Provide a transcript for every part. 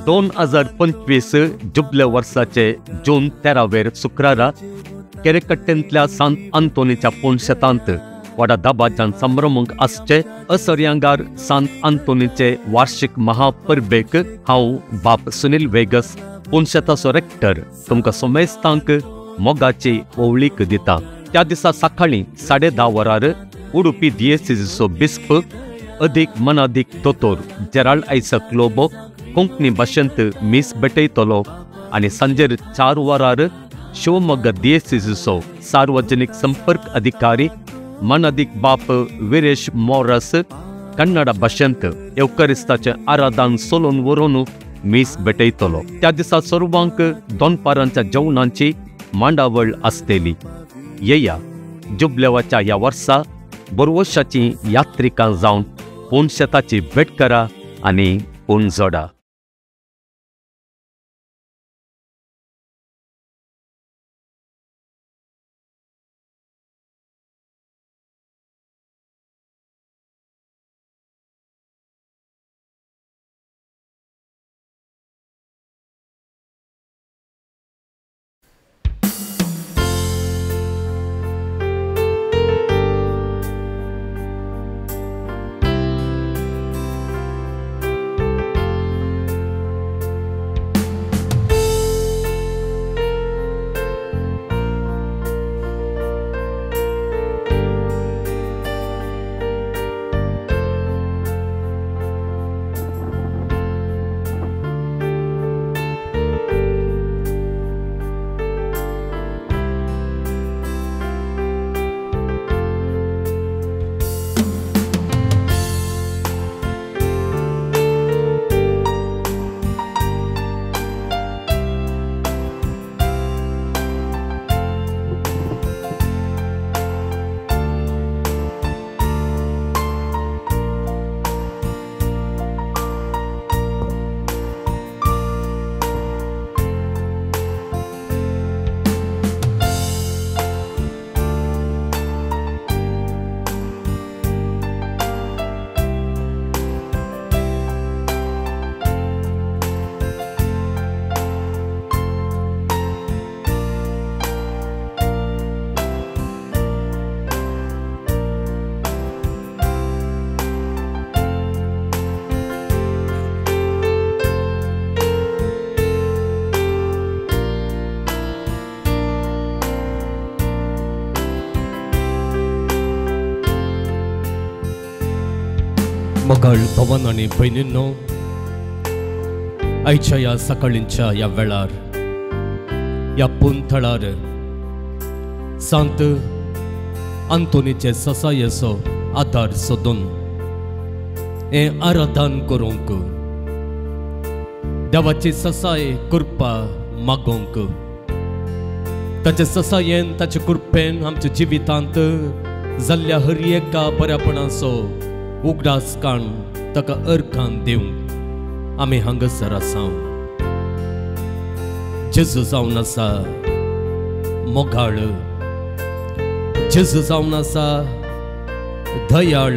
2025 जुबले वर्साचे जून 13 शुक्रारा केरेकट्टेंतल्या सांत आंतोनीच्या पुणशेतांत व्हडा दबाज्यान संभ्रमूंक आसचे असर्यांगार सांत आंतोनीचे वार्षिक महापरबेक हांव बाप सुनील वेगस पुणशेताचो रेक्टर तुमकां सोमेस्तांक मोगाची ओवळीक दिता। त्या दिसा सकाळीं 10:30 वरार उडुपी दियेसीसीचो बिस्प अदीक मनादीक दोतोर जेराल्ड आयसक लोबो कोंकणी भाशेंत मीस भेटयतलो आनी सांजेर 4 वरार शिवमोग्गा दियेसीसीचो सार्वजनीक संपर्क अधिकारी मनादीक बाप वीरेश मोरस कन्नड भाशेंत एवकरिस्ताचे आराधन सोलोवन व्हरून मीस भेटयतलो। त्या दिसा सर्वांक दोनपारांच्या जेवणांची मांडावळ आसतली। येया जुबलेवाच्या ह्या वर्सा बरवर्षाची यात्रिकां जावन पुणशेताची भेट करा आनी पुण जोडा। मोगाळ भवन आणि भयणींनो, आयच्या या सकाळींच्या या वेळार या पुंथळार सांत आंतोनीचे ससायेचो आधार सोदून हे आराधन करूंक देवाची ससाय कृपा मागोंक ताचे ससायेन ताचे कृपेन आमच्या जिवितांत जाल्ल्या हर एका बऱ्यापणाचो उगडास काण ताका अर्खान दिवंक आमी हांगासर आसा। जेजू जावन आसा मोगाळ, जेजू जावन आसा दयाळ,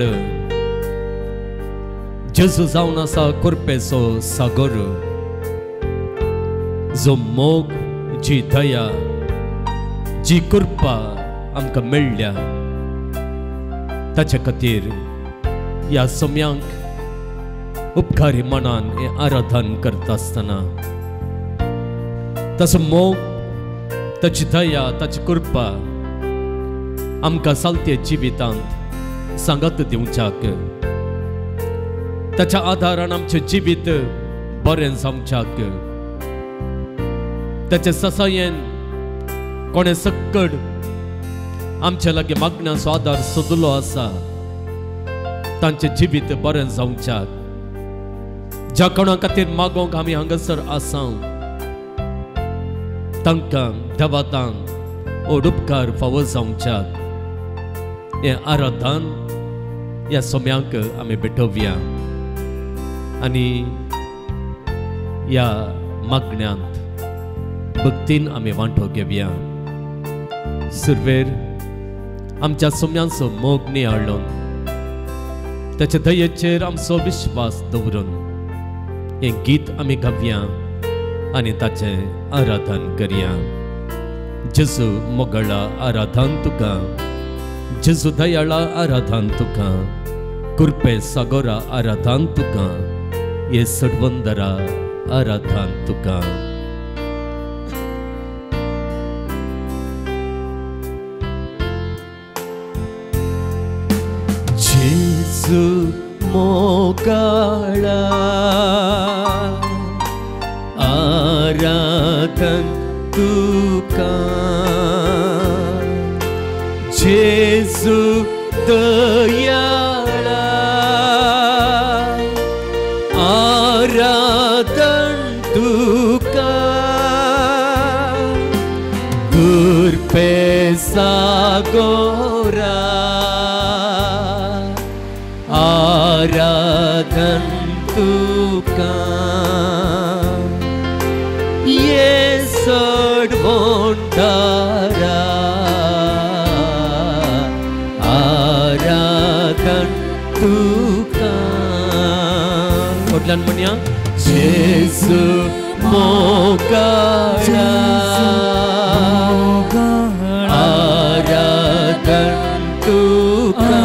जेजू जावन आसा कृपेचो सागर, जो मोग जी दया जी कृपा आमकां मेळ्ळ्या ताचे खातीर या सोम्यांक उपकारी मनान हे आराधन करता आसतना ताचो मोग ताची दया ताची कृपा आमकां चलते जिवितांत सांगत दिवच्याक ताच्या आधारान आमचें जिवीत बरें जावच्याक ताचे ससायेन कोणे सक्कड आमचे लागीं मागण्याचो आदार सोदलो आसा तांचे जिवीत बरें जावच्याक ज्या कोणा खातीर मागोंक आमी हांगासर आसा तांकां देवातान ओडुपकार फावो जावच्याक हे आराधन ह्या सोम्यांक आमी भेटोवया आनी ह्या मागण्यांत भक्तीन आमी वांटो घेवया। सुरवेर आमच्या सोम्यांचो मोग नियाळून ताचे दयेचेर आमचो विश्वास दवरून हे गीत आमी गावया आनी ताचे आराधन करया. जेजू मोगळा आराधन तुका, जेजू दयाळा आराधन तुका, कृपे सागोरा आराधन तुका, ये सडवंदरा आराधन तुका. जेजू मोगळा आराधन तुका, जेजू दयाळा आराधन तुका, कृपे सागोरा आराधन तुका, ये सडवंदरा आराधन तुका. ओडलान म्हणया जेजू मोगळा आराधन तुका,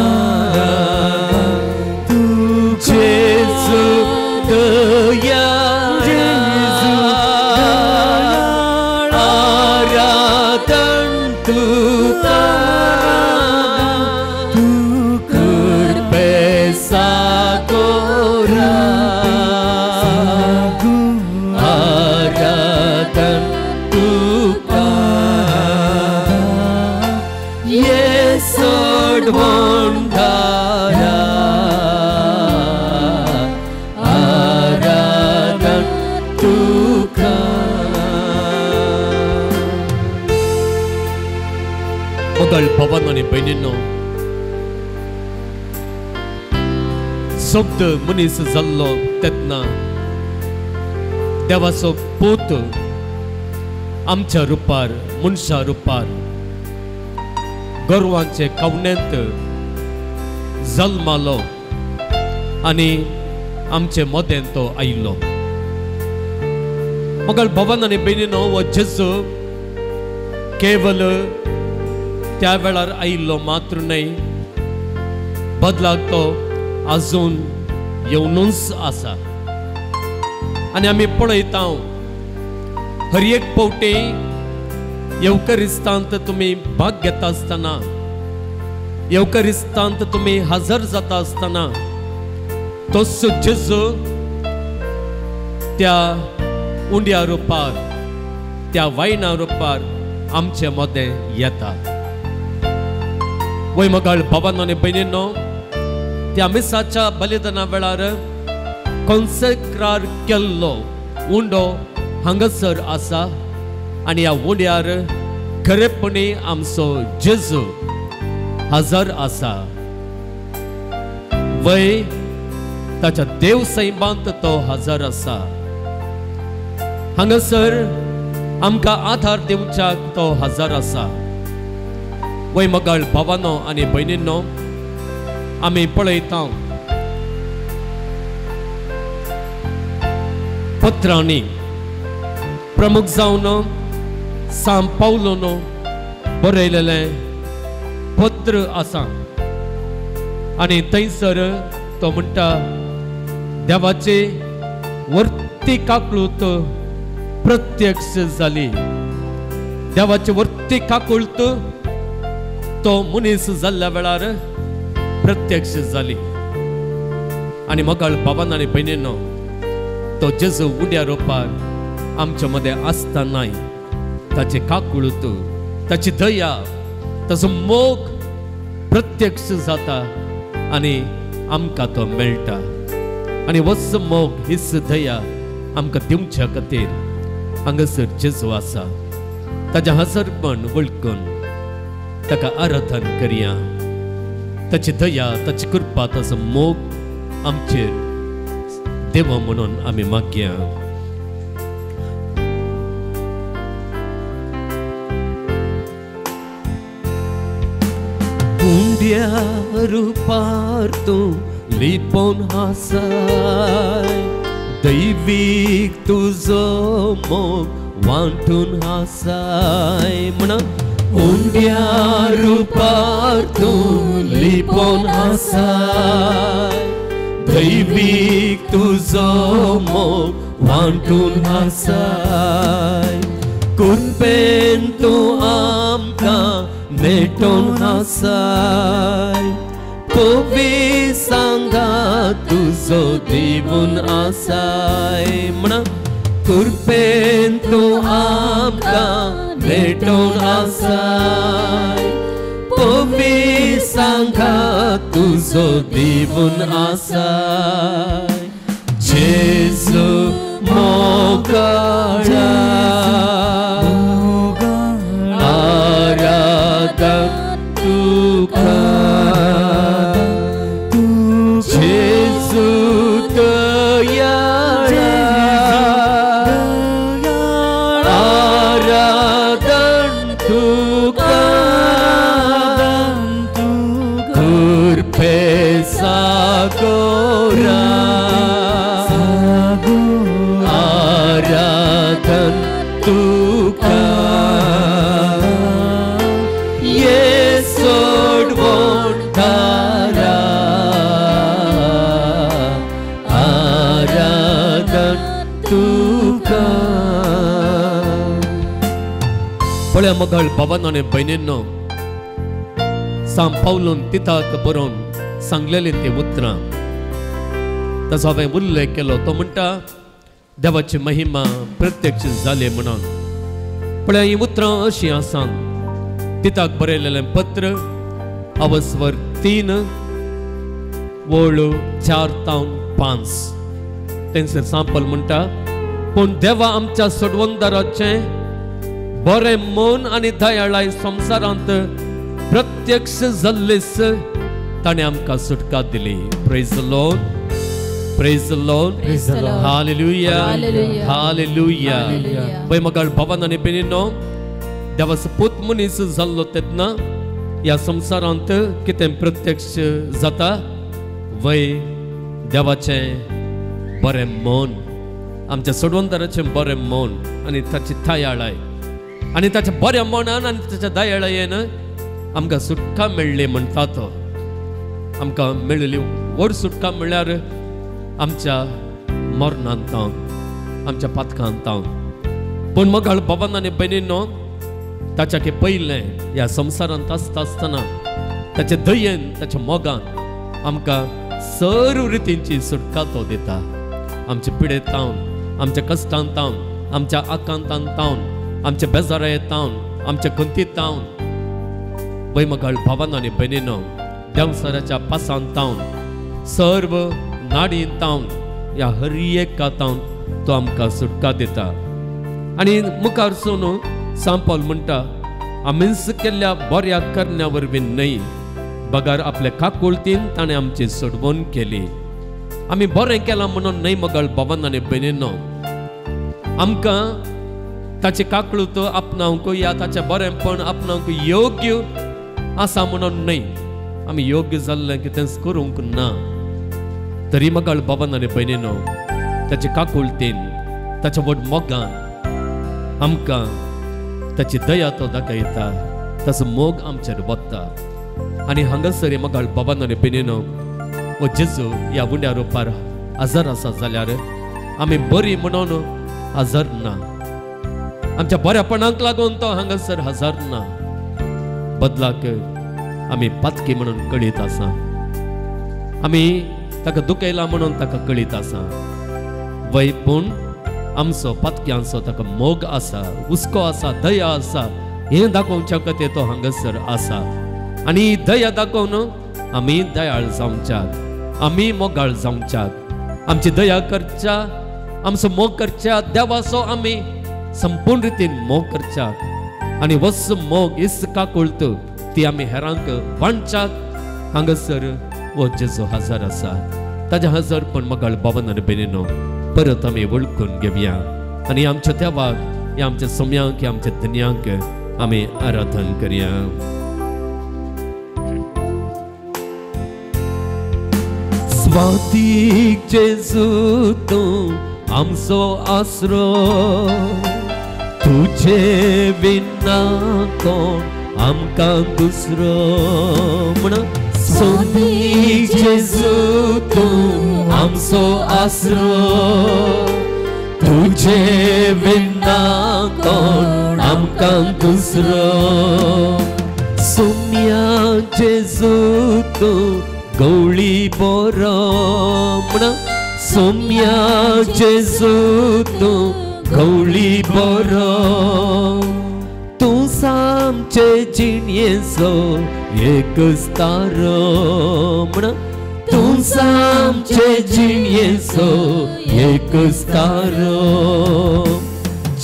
जेजू दयाळा आराधन तुका, कृपे सागोरा आराधन तुका, ये सडवंदरा आराधन तुका. मोगळ भवन आणि बहिणींनो, शब्द मनीस जाल्लो तेन्ना देवाचो पूत आमच्या रुपार मनशा रुपार गोरवांचे कवनेंत जल्मालो आनी आमचे मदें तो आयलो. मोगळ भवन आनी बहिणीनो, वो जेजू केवल त्या वेळार आयिल्लो मात्र न्हय, बदलाक तो अजून येवनूच आसा. आनी आमी पळयता हर एक पावटी येवकारिस्तांत तुमी भाग घेता आसतना, येवकारिस्तांत तुमी हजर जाता आसतना तोच जेजू त्या उंड्या रुपार, त्या वायना रुपार आमचे मदें येता. वय मोगळ भवन आनी बहिणींनो, त्या मिसाच्या बलिदाना वेळार कॉन्सेक्रार केल्लो उंडो हांगासर आसा आनी ह्या उंड्यार खरेपणी आमचो जेजू हजर आसा. वय ताच्या देव सैमांत तो हजर आसा. हांगासर आमकां आधार दिवच्याक तो हजर आसा. वय मोगळ भावांनो आनी भयणींनो, आमी पळयता पत्रांनी प्रमुख जावन सान पावलोन बरयलेलें पत्र आसा आनी थंयसर तो म्हणटा, देवाची वर्ती काकूळत प्रत्यक्ष जाली. देवाची वर्ती काकूळत तो मनीस जाल्ल्या वेळार प्रत्यक्ष जाली. आनी मोगळ भावांनो आनी भयणींनो, तो जेजू उड्या रुपार आमच्या मदें आसतानाय ताची काकूळत, ताची दया, ताचो मोग प्रत्यक्ष जाता आनी आमकां तो मेळटा. आनी वच मोग हीच दया आमकां दिवच्या खातीर हांगासर जेजू आसा. ताचें हजरपण वळखून ताका आराधन करया. ताची दया, ताची कृपा, ताचो मोग आमचेर देवा म्हणून आमी मागया. उंड्या रुपार तूं लिपोन आसाय, दैवीक तुझो मोग वांटून आसाय म्हणा उंड्या रुपार तूं लिपोन आसाय दैवीक तुझो मोग वांटून आसाय कुरपेन तूं आमकां मेटोन आसाय पोवी सांगा तुझो दिवून आसाय म्हणा कुरपेन तूं आमकां मेटोन आसाय पोवी सांगा तुझो दिवून आसाय जेजू मोगाळा आराधन तुका जेजू दयाळा आराधन तुका कृपे सागोरा आराधन तुका पळय मोगाळ भावांनो आनी भयणींनो सांत पावलोन तिताक बरोवन सांगलेली ती उतरां तसो हांवें उल्लेख केलो तो म्हणटा देवाची महिमा प्रत्यक्ष जाली म्हणून पळय ही उतरां अशीं आसात तिताक बरयलेलें पत्र अवस्वर 3 वळ 4 तावन 5 तेंसर सांपल म्हणटा पूण देवा आमच्या सोडवंदाराचें बरें मन आनी दयाळाय संवसारांत प्रत्यक्ष जाल्लेस ताणें आमकां सुटका दिली praise the Lord hallelujah hallelujah पळय मोगाळ भावांनो आनी भयणींनो देवाचो पूत मनीस जाल्लो तेन्ना ह्या संवसारांत कितें प्रत्यक्ष जाता वय देवाचें बरें मन आमच्या सोडवंदाराचें बरें मन आनी ताची दयाळाय आनी ताच्या बऱ्या मनान आनी ताच्या दयाळायेन आमकां सुटका मेळ्ळी म्हणटा तो आमकां मेळिल्ली व्हड सुटका म्हळ्यार आमच्या मरणांत आमच्या पातकांत पूण मोगाळ भावांनो आनी भयणींनो ताच्या की पयलें ह्या संवसारांत आसता आसतना ताच्या दयेन ताच्या मोगान आमकां सर्व रितींची सुटका तो दिता आमच्या पिडेतावन आमच्या कश्टांतावन आमच्या आकांतांतावन आमच्या बेजारायेतावन आमच्या खंतीतावन वय मोगाळ भावांनो आनी भयणींनो देंवसाराच्या पासांतावन सर्व नाडींतावन ह्या हर एकातावन तो आमकां सुटका दिता आनी मुखार सोन सांत पावल म्हणटा आमीच केल्ल्या बऱ्या करण्या वरवीं न्हय बगार आपल्या काकुळतीन ताणें आमची सोडवण केली आमी बरें केलां म्हणून न्हय मोगाळ भावांनो आनी भयणींनो आमकां ताचे काकळूत आपणावंक या ताचें बरेंपण आपणावंक योग्य आसा म्हणून न्हय आमी योग्य जाल्लें कितेंच करूंक ना तरी मोगाळ भावांनो आनी भयणींनो ताचे काकुळतीन ताच्या व्हड मोगान आमकां ताची दया तो दाखयता ताचो मोग आमचेर वता आनी हांगासर मोगाळ भावांनो आनी भयणींनो वो जेजू ह्या उंड्या रुपार हजर आसा जाल्यार आमी बरी म्हणून हजर ना आमच्या बऱ्यापणाक लागून तो हांगासर हजर ना बदलाक आमी पातकी म्हणून कळीत आसा आमी ताका दुखयला म्हणून ताका कळीत आसा वय पूण आमचो पातक्यांचो ताका मोग आसा हुस्को आसा दया आसा हें दाखोवच्या खातीर तो हांगासर आसा आनी दया दाखोवन आमी दयाळ जावच्याक आमी मोगाळ जावच्याक आमची दया करच्या आमचो मोग करच्या देवाचो आमी संपूर्ण रितीन मोग करच्याक आनी वस मोग इस काकुळत ती आमी हेरांक वांडच्याक हांगासर वो जेजू हजर आसा ताज्या हजरपण मोगाळ भावांनो आनी भयणींनो परत आमी वळखून घेवया आनी आमच्या देवाक ह्या आमच्या सोम्यांक ह्या आमच्या धन्यांक आमी आराधन करया स्वातीक जेजू तू आमचो आसरो तुझे विना कोण आमकां दुसरो म्हणून स्वातीक जेजू तू आमचो आसरो तुझे विना कोण आमकां दुसरो सोम्या जेजू तू गवळी बरो म्हणून सोम्या जेजू तू गवळी बरो तू सामचे जिणयेचो एकच तारो म्हणून तू सामचे जिणयेचो एकच तारो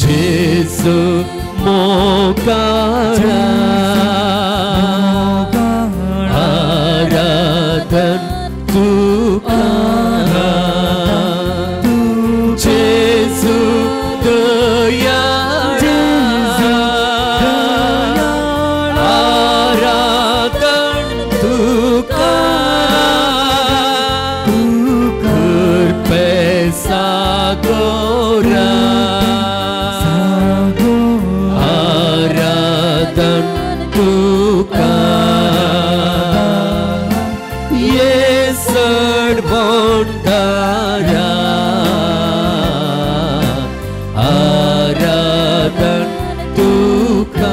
जेजू मोगाळा आराधन तुका जेजू दयाळा आराधन तुका कृपे सागोरा आराधन तुका येसड भंडारा आराधन तुका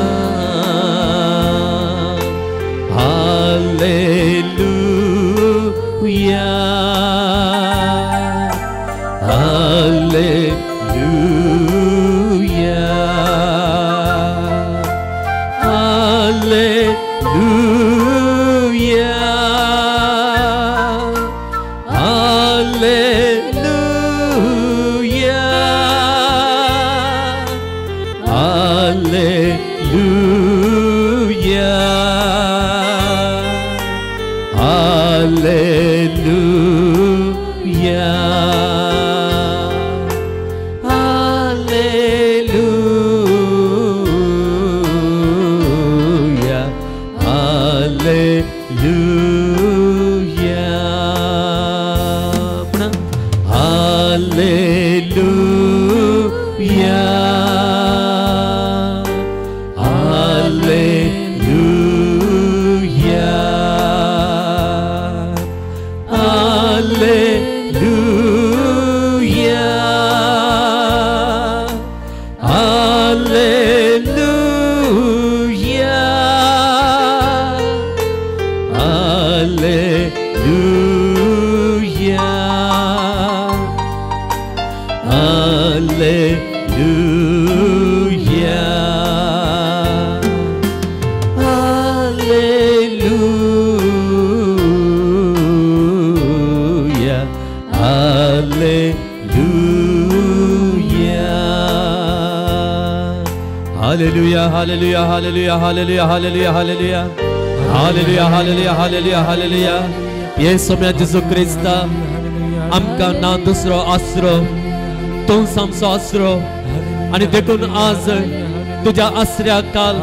हालेलुया हालेलुया हालेलुया हालेलुया हालेलुया hallelujah Hallelujah, hallelujah, hallelujah, hallelujah, hallelujah, hallelujah. Hallelujah, hallelujah, hallelujah, hallelujah. Yesu म्या जेजू क्रिस्ता आमकां ना दुसरो आसरो तू सामचो आसरो आनी देखून आज तुज्या आसऱ्या काल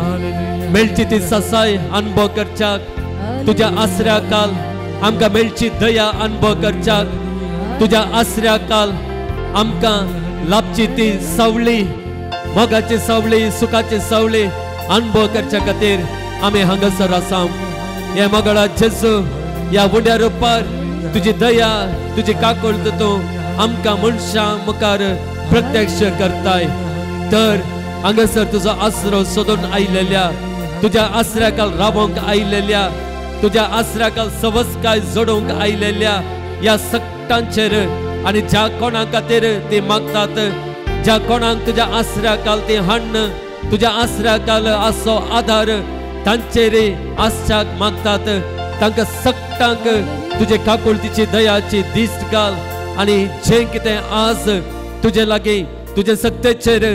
मेळची ती ससाय अनुभव करच्याक तुज्या आसऱ्या काल आमकां मेळची दया अनुभव करच्याक तुज्या आसऱ्या काल आमकां लाभची ती सवळी मोगाची सवळी सुखाची सवळी अनुभव करच्या खातीर आमी हांगासर आसा हे मोगळा जेजू या वड्या रुपार तुजी दया तुजी काकूळट तूं आमकां मनशां मुखार प्रत्यक्ष करताय तर हांगासर तुजो आसरो सोदून आयिल्ल्या तुज्या आसऱ्याकाल रावोंक आयिल्ल्या तुज्या आसऱ्याकाल सवस्काय जोडूंक आयिल्ल्या या सक्तांचेर आनी ज्या कोणा खातीर ती मागतात ज्या कोणाक तुज्या आसऱ्याकाल ती हाडन तुज्या आसऱ्याकाल आसो आधार तांचेर आसच्याक मागतात तांकां सक्तांक तुजे काकुळतीची दयाची दिश्ट घाल आनी जें कितें आज तुजे लागीं तुजे सक्तेचेर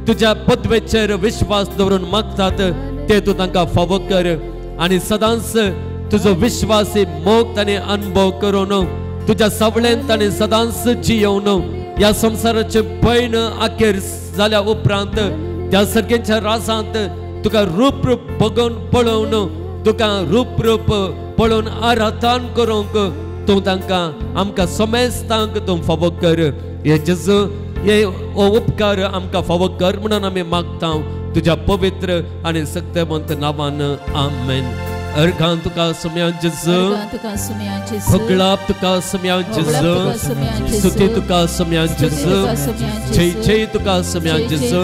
तुज्या पदवेचेर विश्वास दवरून मागतात ते तूं तांकां फावो कर आनी सदांच तुजो विश्वासी मोग ताणें अनुभव करून तुज्या सवळेंत ताणें सदांच जियोवन या संसाराचे पैण आखेर जाल्या उपरांत त्या सर्गेच्या रासांत तुका रूप बघून पळोवन तुका रूप पळोवन आराधन करूंक तूं तांकां आमकां समेस्तांक तूं फावो कर हे जेजू हे उपकार आमकां फावो कर म्हणून आमी मागता तुज्या पवित्र आनी सत्यवंत नांवान आमेन. अर्घां तुका सुम्या जेजू, भोगळाप तुका सुम्या जेजू, स्तुती तुका सुम्या जेजू, जय जय तुका सुम्या जेजू,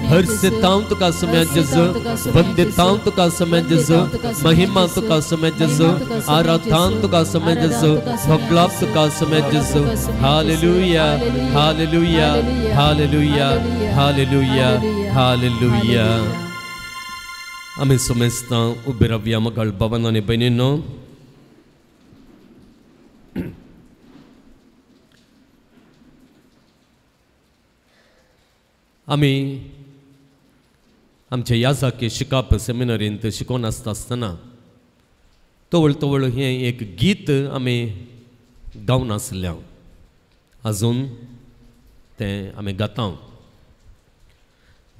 हर्षितां तुका सुम्या जेजू, वंदितां तुका सुम्या जेजू, महिमा तुका सुम्या जेजू, आराधना तुका सुम्या जेजू, भोगळाप तुका सुम्या जेजू. हालेलुया हालेलुया हालेलुया हालेलुया हालेलुया. आमी सुमेस्तां उबे रावया मगाळ भावांनो आनी भयणींनो. आमी आमच्या याजाकी शिकाप सेमिनारींत शिकोवन आसतना तवळ तवळ हें एक गीत आमी गावन आसल्या आजून तें आमी गाता.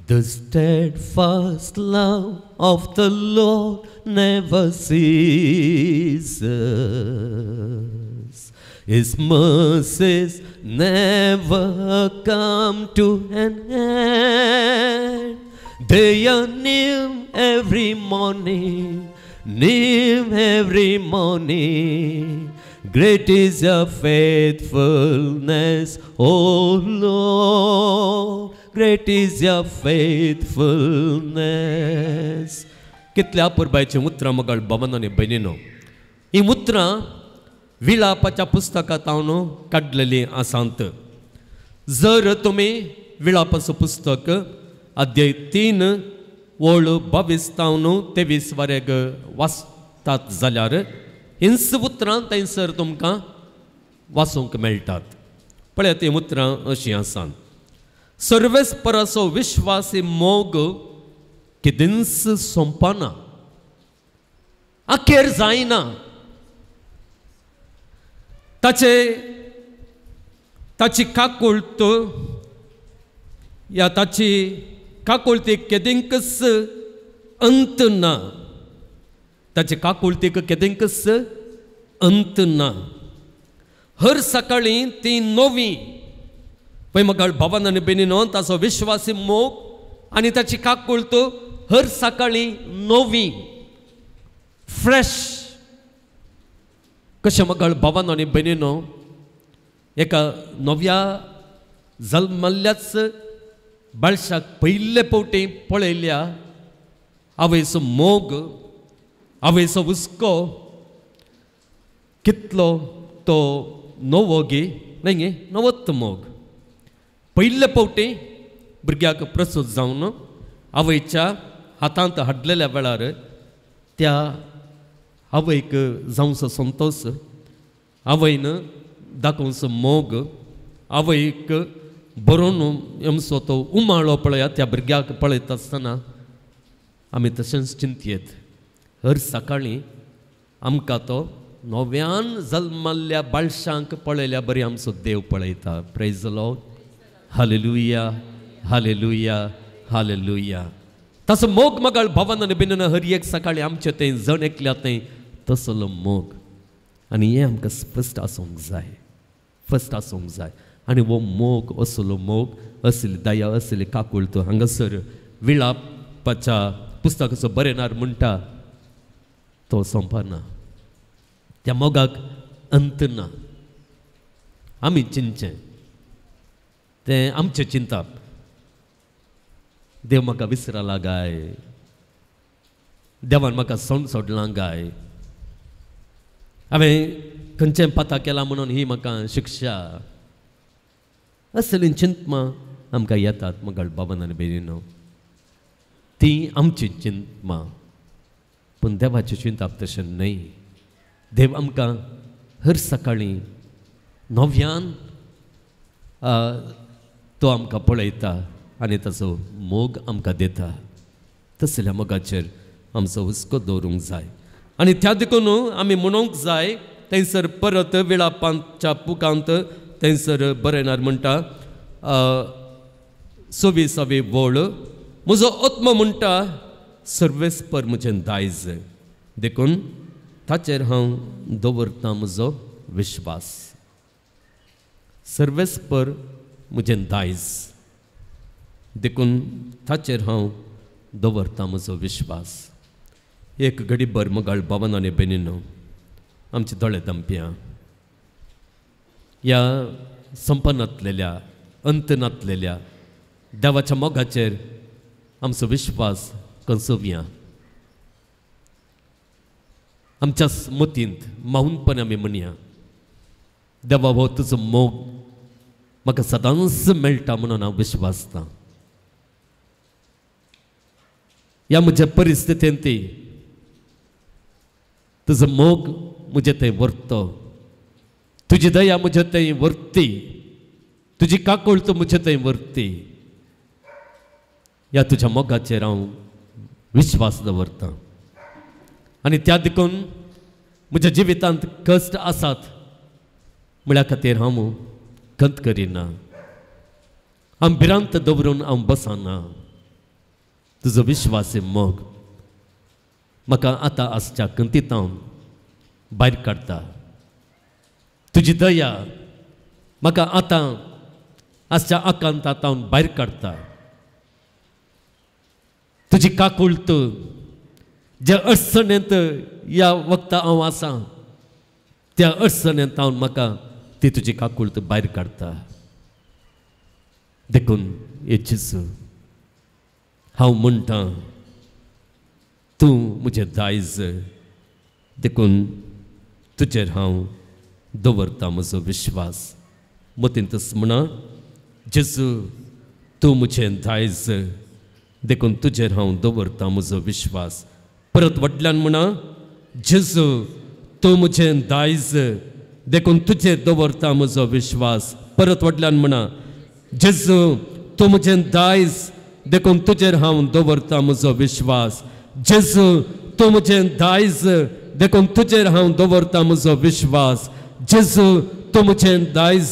The steadfast love of the Lord never ceases. His mercies never come to an end. They are new every morning, new every morning. Great is your faithfulness, O Lord. Great is your faithfulness. कितल्या पुरबायची उतरां मगाळ भावांनो आनी भयणींनो. ही उतरां विलापाच्या पुस्तकांत हांव काडलेलीं आसात. जर तुमी विलापाचो पुस्तक अध्याय 3 ओळ 22-23 वरेग वाचतात जाल्यार हिंस उतरां थंयसर तुमकां वाचूंक मेळटात. पळयात ही उतरां अशीं आसात. सर्वेस्पराचो विश्वासी मोग केदींच सोंपना, अखेर जायना. ताची काकुळट या ताची काकुळटीक केदींकच अंत ना. ताची काकुळटीक केदींकच अंत ना. हर सकाळी ती नवी पळय मगाळ भावांनो आनी भयणींनो. ताचो विश्वासी मोग आनी ताची काकुळट हर सकाळी नवी फ्रेश. कशें मगाळ भावांनो आनी भयणींनो, एका नव्या जल्मल्ल्याच बाळशाक पयले फावटी पळयल्या आवयचो मोग, आवयचो हुस्को कितलो तो नवो गे न्हय गे, नवत मोग. पयले फावटी भुरग्याक प्रसूत जावन आवयच्या हातांत हाडलेल्या वेळार त्या आवयक जावचो संतोश, आवयन दाखोवचो मोग, आवयक बरोवन आमचो तो उमाळो पळयात त्या भुरग्याक पळयता आसतना आमी तशेंच चिंतयेत. हर सकाळी आमकां तो नव्यान जल्मल्ल्या बाळशांक पळयल्या बरी आमचो देव पळयता. Praise the Lord. हालेलुया हालेलुया हालेलुया. ताचो मोग मगाळ भावांनो आनी भयणींनो हर एक सकाळी आमचें तें जण एकल्या तें तसलो मोग. आनी हें आमकां स्पश्ट आसूंक जाय, फस्ट आसूंक जाय. आनी हो मोग असलो मोग असली दया असली काकुळट हांगासर विलापाच्या पुस्तकाचो बरेनार म्हणटा तो सोंपना. त्या मोगाक अंत ना. आमी चिंतचें तें आमचें चिंतप. देव म्हाका विसरला गाय, देवान म्हाका सोडलां गाय, हांवें खंयचें पाता केलां म्हणून ही म्हाका शिक्षा. असलीं चिंतमां आमकां येतात मगाळ भावांनो आनी भयणींनो. ती आमची चिंतमां, पूण देवाचें चिंतप तशें न्हय. देव आमकां हर सकाळी नव्यान तो आमकां पळयता आनी ताचो मोग आमकां दिता. तसल्या मोगाचेर आमचो हुस्को दवरूंक जाय. आनी त्या देखून आमी म्हणूंक जाय थंयसर परत विलापांच्या पुकांत थंयसर बरेनार म्हणटा 26वी वळ. म्हजो आत्म म्हणटा सर्वेस्पर म्हजें दायज, देखून ताचेर हांव दवरतां म्हजो विश्वास. सर्वेस्पर म्हजें दायज देखून ताचेर हांव दवरतां म्हजो विश्वास. एक घडीभर मोगाळ भावन आनी भयणीनो, आमचे दोळे दंप्या ह्या संपनातलेल्या अंत नातलेल्या देवाच्या मोगाचेर आमचो विश्वास कंसोवया. आमच्या मतींत माऊनपणे आमी म्हणया, देवा हो तुजो मोग म्हाका सदांच मेळटा म्हणून हांव विश्वासतां. ह्या म्हज्या परिस्थितींत तुजो मोग म्हजे थंय व्हरतो, तुजी दया म्हजे थंय व्हरती, तुजी काकूळ तूं म्हजे थंय व्हरती. ह्या तुज्या मोगाचेर हांव विश्वास दवरतां. आनी त्या देखून म्हज्या जिवितांत कश्ट आसात म्हळ्या खातीर हांव खंत करिना, हांव भिरांत दवरून हांव बसना. तुजो विश्वासी मोग म्हाका आतां आसच्या खंतीतावन भायर काडटा. तुजी दया म्हाका आतां आसच्या आकांतातावन भायर काडटा. तुजी काकूळट ज्या अडचणेंत ह्या वक्ता हांव आसां त्या अडचणेंत हांव म्हाका ती तुजी काकूळट भायर काडटा. देखून हे जेजू हांव म्हणटां तूं म्हजें दायज, देखून तुजेर हांव दवरतां म्हजो विश्वास. मतींतच म्हणा, जेजू तूं म्हजें दायज, देखून तुजेर हांव दवरतां म्हजो विश्वास. परत व्हडल्यान म्हणा, जेजू तूं म्हजें दायज, देखून तुजेर दवरतां म्हजो विश्वास. परत व्हडल्यान म्हणा, जेजू तूं म्हजें दायज, देखून तुजेर हांव दवरतां म्हजो विश्वास. जेजू तूं म्हजें दायज, देखून तुजेर हांव दवरतां म्हजो विश्वास. जेजू तूं म्हजें दायज,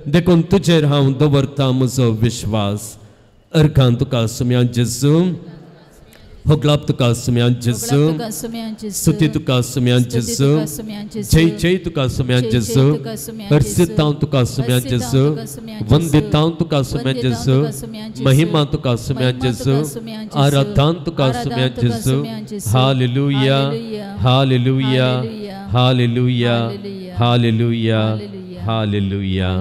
देखून तुजेर हांव दवरतां म्हजो विश्वास. अर्घान तुका सुम्या जेजू, होगलाप तुका सुम्या जेजू, स्तुती तुका सुम्या जेजू, जय जय तुका सुम्या जेजू, अर्सितां तुका सुम्या जेजू, वंदितां तुका सुम्या जेजू, महिमा तुका सुम्या जेजू, आराधन तुका सुम्या जेजू. हालेलुया, हालेलुया, हालेलुया, हालेलुया, हालेलुया.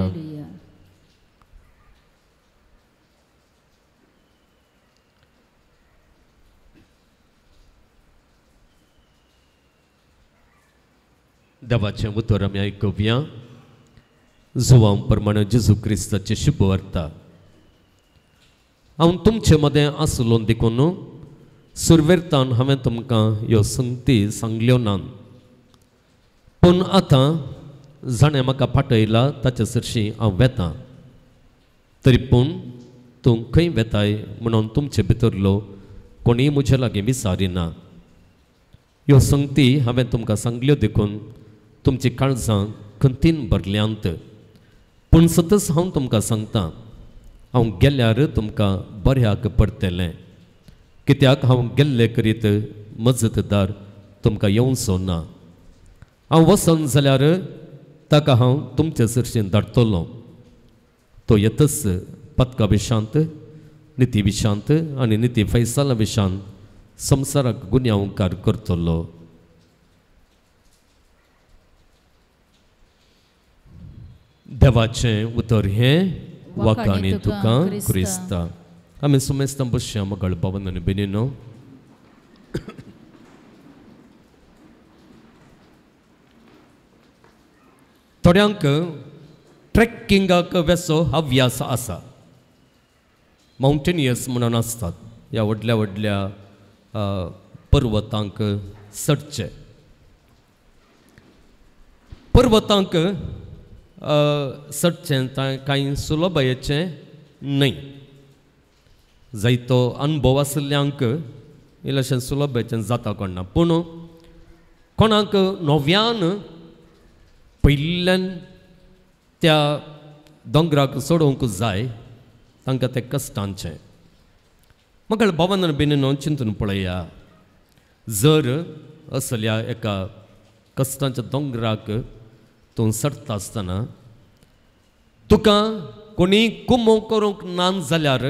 देवाचें उतर आमी आयकुया. जुवां प्रमाणे जेजू क्रिस्ताचे शुभ वार्ता. हांव तुमचे मदें आसलो देखून सुरवेरतान हांवें तुमकां ह्यो संगती सांगल्यो नात, पूण आतां जाणें म्हाका पाठयला ताचे सरशी हांव वेतां. तरी पूण तूं खंय वेताय म्हणून तुमचे भितरलो कोणीय म्हजे लागीं विचारिना. ह्यो संगती हांवें तुमकां सांगल्यो देखून तुमची काळजां खंतीन भरल्यांत. पूण सतत हांव तुमकां सांगतां, हांव गेल्यार तुमकां बऱ्याक पडटलें, कित्याक हांव गेल्ले करीत मजतदार तुमकां येवचो ना. हांव वचन जाल्यार ताका हांव तुमचे सरशीन धाडटलों. तो येतच पदका विशांत, निती विशांत आनी निती फैसला विशांत संवसाराक गुन्यांवकार करतलो. देवाचें उतर हें वाकाणी तुका क्रिस्ता. आमी सुमेस्तां बसया मोगाळ भावन आनी भयणीनो. थोड्यांक ट्रेकिंगाक वेचो हव्यास आसा, माउंटेनियर्स म्हणून आसतात. ह्या व्हडल्या व्हडल्या पर्वतांक चडचे. पर्वतांक चडचें कांय सुलभयेचें न्हय. जायतो अनुभव आशिल्ल्यांक इल्लेशें सुलभयेचें जाता कोणना. पूण कोणाक नव्यान पयल्यान त्या दोंगराक चडोवंक जाय तांकां तें कश्टांचें. म्हाका भावान भयणीनो चिंतून पळया, जर असल्या एका कश्टांच्या दोंगराक तूं सरता आसतना तुका कोणी कुमो करूंक ना जाल्यार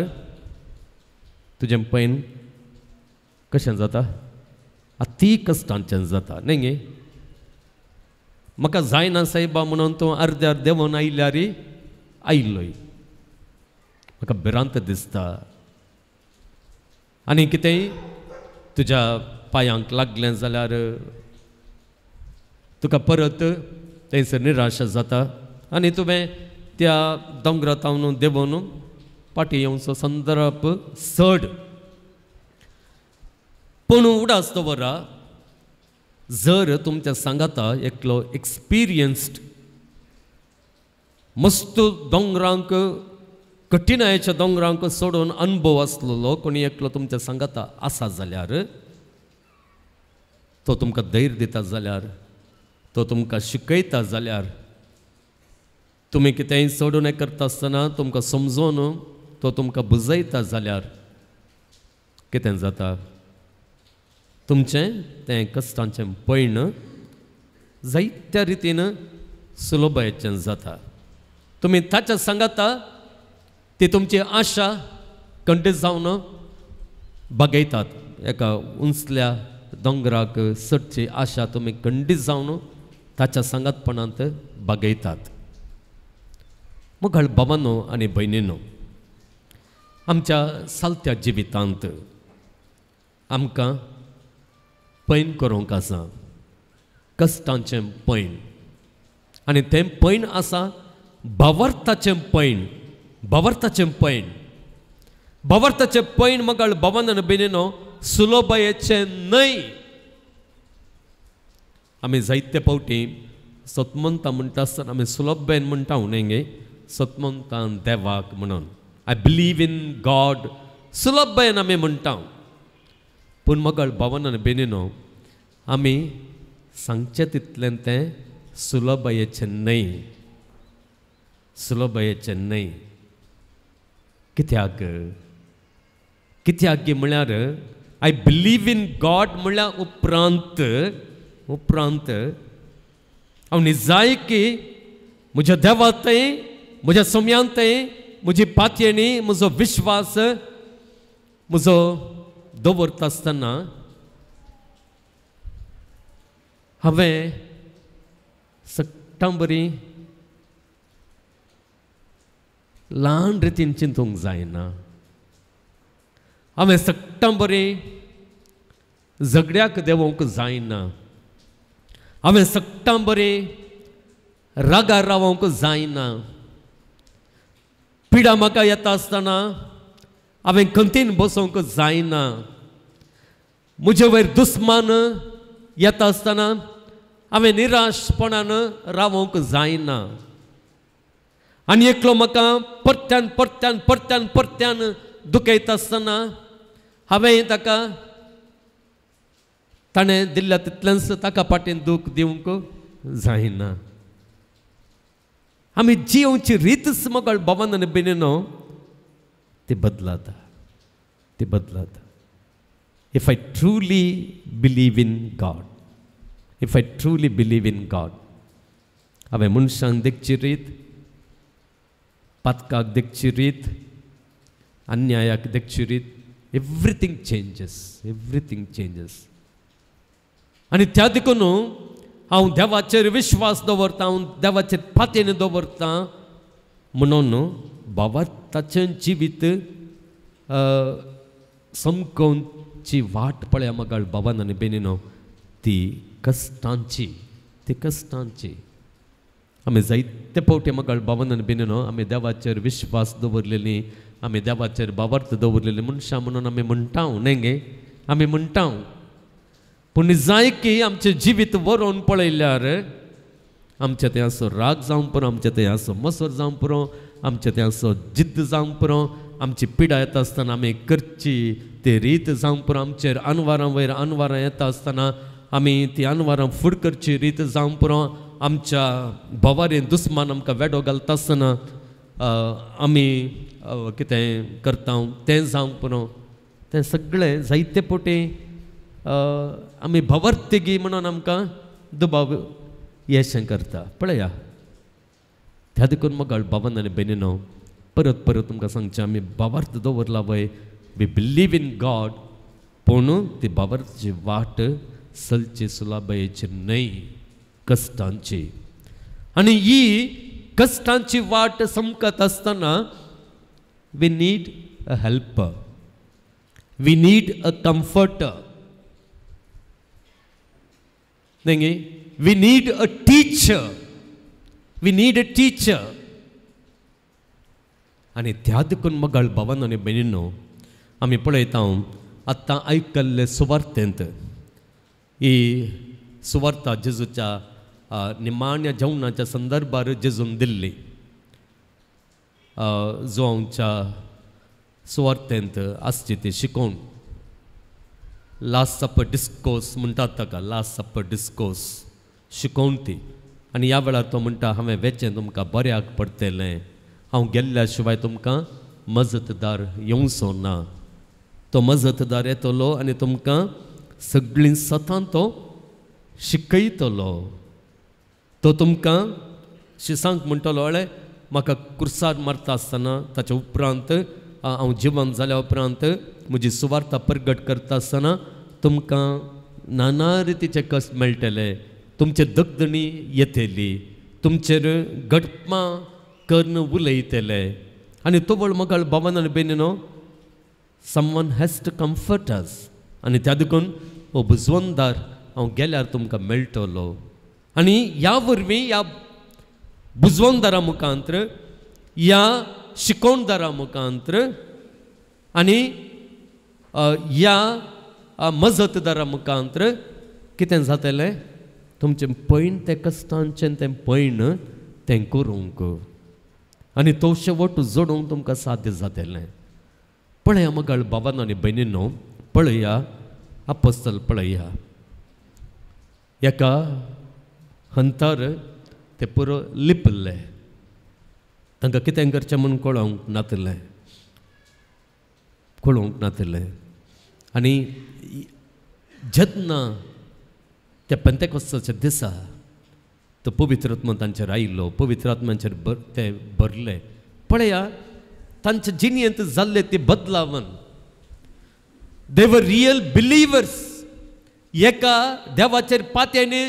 तुजें पैन कशें जाता अती कश्टांचें जाता न्ही गे म्हाका जायना सायबा म्हणून तूं अर्द्यार देंवून आयल्यार आयलोय म्हाका भिरांत दिसता आनी कितेंय तुज्या पांयांक लागलें जाल्यार तुका परत थंयसर निराश जाता आनी तुवें त्या दोंगरातावन देंवून पाटी येवचो संदर्भ चड पूण उडास दवरा जर तुमच्या सांगाता एकलो एक्सपिरियन्स्ड मस्त दोंगरांक कठिनायेच्या दोंगरांक सोडून अनुभव आसलेलो कोणी एकलो तुमच्या सांगाता आसा जाल्यार तो तुमकां धैर्य दिता जाल्यार तो तुमकां शिकयता जाल्यार तुमी कितेंय सोडून हें करता आसतना तुमकां समजोवन तो तुमकां बुजयता जाल्यार कितें जाता तुमचें तें कश्टांचें पैण जायत्या रितीन सुलभेचें जाता तुमी ताच्या सांगाता ती तुमची आशा कंटीन्यू जावन बागयतात एका उंचल्या दोंगराक चडची आशा तुमी कंटीन्यू जावन ताच्या सांगातपणांत बागयतात मुखार बाबांनो आनी भयणींनो आमच्या सालत्या जिवितांत आमकां पैन करूंक आसा कश्टांचें पैन आनी तें पैन आसा भावार्थाचें पैन भावार्थाचें पैन भावार्थाचें पैन मगाळ भवन आनी भयणीनो सुलभयेचें न्हय आमी जायते फावटी सतमंतां म्हणटा आसतना आमी सुलभेन म्हणटा न्ही गे सतमंतां देवाक म्हणून आय बिलीव इन गॉड सुलभेन आमी म्हणटा पूण मगाळ भवन आनी भयणीनो आमी सांगचें तितलें तें सुलभयेचें न्हय सुलभयेचें न्हय कित्याक कित्याक म्हळ्यार आय बिलीव इन गॉड म्हळ्यार उपरांत उपरांत हांव निजाय की म्हज्या देवांतय म्हज्या सोम्यांतय म्हजी पातयेणी म्हजो विश्वास म्हजो दवरता आसतना हांवें सक्टां बरी ल्हान रितीन चिंतूंक जायना हांवें सक्टां बरी झगड्याक देवोंक जायना हांवें सक्टां बरी रागार रावोंक जायना पिडा म्हाका येता आसतना हांवें खंतीन बसोवंक जायना म्हजे वयर दुस्मान येता आसतना हांवें निराशपणान रावोंक जायना आनी एकलो म्हाका परत्यान परत्यान परत्यान परत्यान दुखयता आसतना हांवें ताका ताणें दिल्ल्या तितलेंच ताका पाटीन दूख दिवंक जायना आमी जिवची रीतच मगाळ भवन आनी भयणीनो ती बदलाता ती बदलाता if I truly believe in God if I truly believe in God हांवें मनशांक देखची रीत पातकाक देखची रीत अन्यायाक देखची रीत एवरीथींग चेंजीस आनी त्या देखून हांव देवाचेर विश्वास दवरता हांव देवाचेर पातयेन दवरता म्हणून भावार्थाचें जिवीत समकोवची वाट पळया मगाळ भवन आनी भयणीनो ती कश्टांची आमी जायते फावटी मगाळ भवन आनी भयणीनो आमी देवाचेर विश्वास दवरलेली आमी देवाचेर भावार्थ दवरलेली मनशां म्हणून आमी म्हणटा न्ही गे आमी म्हणटा पूण जाय की आमचें जिवीत व्हरून पळयल्यार आमचें तें असो राग जावं पुरो आमचें तें असो मसर जावं पुरो आमचें तें असो जिद्द जावं पुरो आमची पिडा येता आसतना आमी करची ती रीत जावं पुरो आमचेर अनवरां वयर अनवरां येता आसतना आमी ती अनवरां फुड करची रीत जावं पुरो आमच्या भोवारीन दुस्मान आमकां वेडो घालता आसतना आमी कितें करता तें जावं पुरो तें सगळें जायते फावटी आमी भवर्तेगी म्हणून आमकां दुबाव येशें करता पळया त्या देखून मग बाबान आनी भयणीनो परत परत तुमकां सांगचें आमी बाबार्थ दवरला वय वी बिलीव इन गॉड पूण ती बाबार्थची वाट चलची सुलाबायेची न्हय कश्टांची आनी ही कश्टांची वाट समकत आसतना we need a helper we need a comforter न्ही we need a teacher we need a teacher आनी त्या देखून मग भावांनो आनी भयणींनो आमी पळयता आतां आयकल्ले सुवार्थेंत ही सुवार्ता जेजूच्या निमाण्या जेवणाच्या संदर्भार जेजून दिल्ली जो आमच्या सुवार्थेंत आसची ती शिकोवन लास्ट सपर डिस्कोर्स म्हणटात ताका लास्ट सपर डिस्कोर्स शिकोवन ती आनी ह्या वेळार तो म्हणटा हांवें वेचें तुमकां बऱ्याक पडटलें हांव गेल्ल्या शिवाय तुमकां मजतदार येवचो ना तो मजतदार येतलो आनी तुमकां सगळीं सतां तो शिकयतलो तो तुमकां शिसांक म्हणटलो अळे म्हाका कुर्सार मारता आसतना ताच्या उपरांत हांव जिवंत जाल्या उपरांत म्हजी सुवार्ता प्रगट करता आसतना तुमकां नाना रितीचे कश्ट मेळटले तुमचे दगदणी येतली तुमचेर गडपां कर्ण उलयतले आनी तो वळ म्हाका बाबान आनी भयणीनो समवन हॅज टू कम्फर्ट अस आनी त्या देखून हो बुजवंदार हांव गेल्यार तुमकां मेळटलो आनी ह्या वरवीं ह्या बुजवंदारा मुखांतर ह्या शिकोवणदारा मुखांतर आनी ह्या मजतदारा मुखांतर कितें जातलें तुमचें पैण तें कश्टांचें तें पैण तें करूंक आनी तो शेवट जोडूंक तुमकां साध्य जातलें पळया मग बाबांनो आनी भयणींनो पळया अपोस्तल पळया एका हंतार ते पुरो लिपले तांकां कितें करचें म्हूण कळोवंक नातलें आनी जेन्ना त्या पेंतेकोस्ताच्या दिसा तो पवित्र आत्मा तांचेर आयिल्लो पवित्र आत्म्याचेर ते भरले पळया तांच्या जिणेंत जाल्ले ती बदलावन दे वर रियल बिलिवर्स एका देवाचेर पातयेनी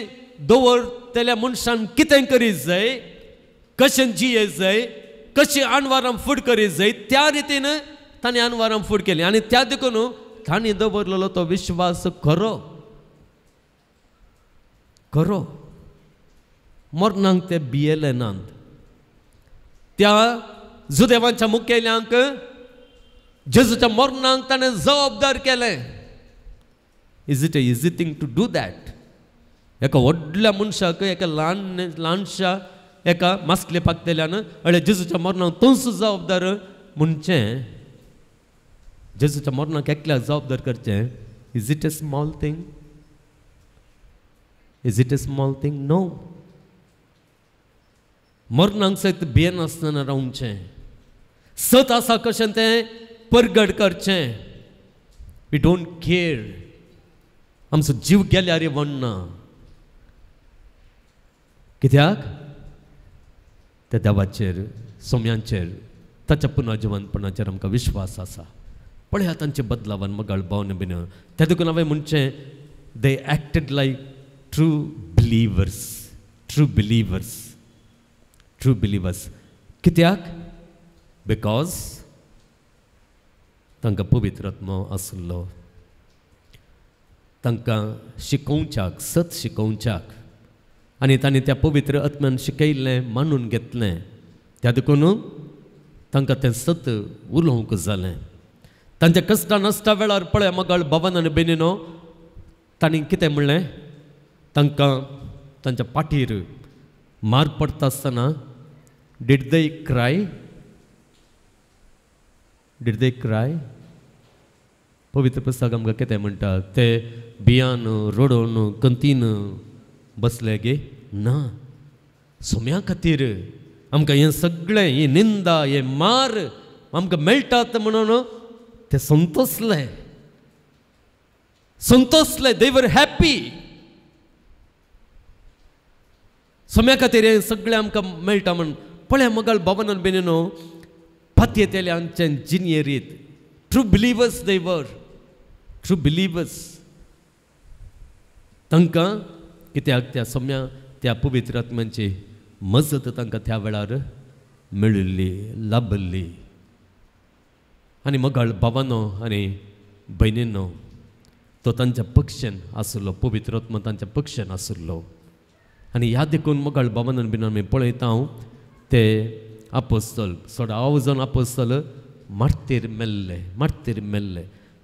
दवरतल्या मनशान कितें करीत जाय कशें जियेत जाय कशी आनवारां फूड करीत जाय त्या रितीन ताणें आनवारां फूड केली आनी त्या देखून ताणें दवरलेलो तो विश्वास खरो खरो मरणांक ते भियेले नात त्या जुदेवांच्या मुखेल्यांक जेजूच्या मरणांक ताणें जबाबदार केलें is it a easy thing to do that एका व्हडल्या मनशाक एका ल्हानशा एका मास्कले पाकतेल्यान अळे जेजूच्या मरणांक तूंच जबाबदार म्हणचें जेजूच्या मरणांक एकल्याक जबाबदार करचें is it a small thing is it a small thing no मरणांक सयत भियेनासतना रावचें सत आसा कशें तें परगट करचें वी डोंट केअर आमचो जीव गेल्यार वणना कित्याक त्या देवाचेर सोम्यांचेर ताच्या पुनर्जिवंतपणाचेर आमकां विश्वास आसा पळया तांचे बदलावन मगळ भावना बीन त्या देखून हांवें म्हणचें दे एक्टेड लायक ट्रू बिलिवर्स कित्याक बिकॉज तांकां पवित्र आत्मा आसलो तांकां शिकोवच्याक सत शिकोवच्याक आनी तांणी त्या पवित्र आत्म्यान शिकयल्लें मानून घेतलें त्या देखून तांकां तें सत उलोवंक जालें तांच्या कश्टा नसता वेळार पळय मगळ बाबान आनी भयणीनो तांणी कितें म्हणलें तांकां तांच्या पाठीर मार पडटा आसतना डिड दे क्राय पवित्र पुस्तक आमकां कितें म्हणटा ते भियान रडोन कंतीन बसले गे ना सोम्या खातीर आमकां हें सगळें ही निंदा हे मार आमकां मेळटात म्हणून ते संतोसले दे वर हॅपी सोम्या खातीर हें सगळें आमकां मेळटा म्हण पळय मगाळ भवनान बेनिनो पत येतेले आमचे जिनियरीत true believers they were true believers तांकां कित्याक त्या सम्या त्या पवित्र आत्म्याची मजत तांकां त्या वेळार मेळिल्ली लाभल्ली आनी मगाळ भावानो आनी भयणींनो तो तांच्या पक्षान आसलो पवित्र आत्मा तांच्या पक्षान आसलो आनी ह्या देखून मगाळ भवनान बीन आमी पळयता ते आपोस्तल 16 जावन आपोस्तल मार्तीर मेल्ले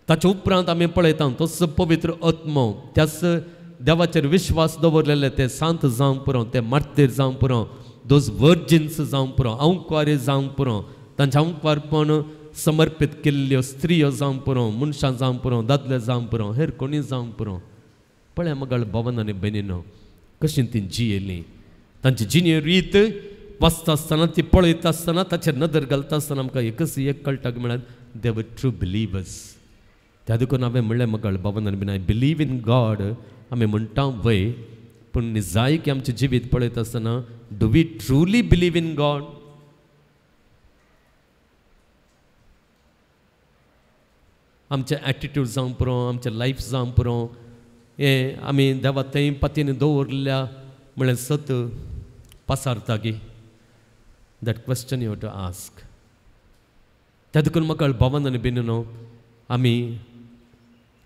ताचे उपरांत आमी पळयता तोच पवित्र आत्मो त्याच देवाचेर विश्वास दवरलेले ते सांत जावंक पुरो ते मार्तीर जावंक पुरो दोज वर्जिन्स जावंक पुरो अंकवारी जावंक पुरो तांचे अंकवारपण समर्पित केल्ल्यो स्त्रियो जावंक पुरो मनशां जावंक पुरो दादले जावंक पुरो हेर कोणी जावंक पुरो पळय मगाळ भवन आनी भयणीनो कशी ती जियेली तांची जिणे रीत वाचता आसतना ती पळयता आसतना ताचेर नदर घालता आसतना आमकां एक कळटाक मेळत दे वर ट्रू बिलिवर्स त्या देखून हांवें म्हणलें मगाळ भवनान बीन आय बिलीव इन गॉड आमी म्हणटा वय पूण निजायकी आमचें जिवीत पळयता आसतना do we truly believe in God आमचे एटिट्यूड जावंक पुरो आमचें लायफ जावंक पुरो हें आमी देवा थंय पतीन दवरल्या म्हळ्यार सत पासारता की that question you have to ask त्या देखून म्हाका भवन आनी बिननो आमी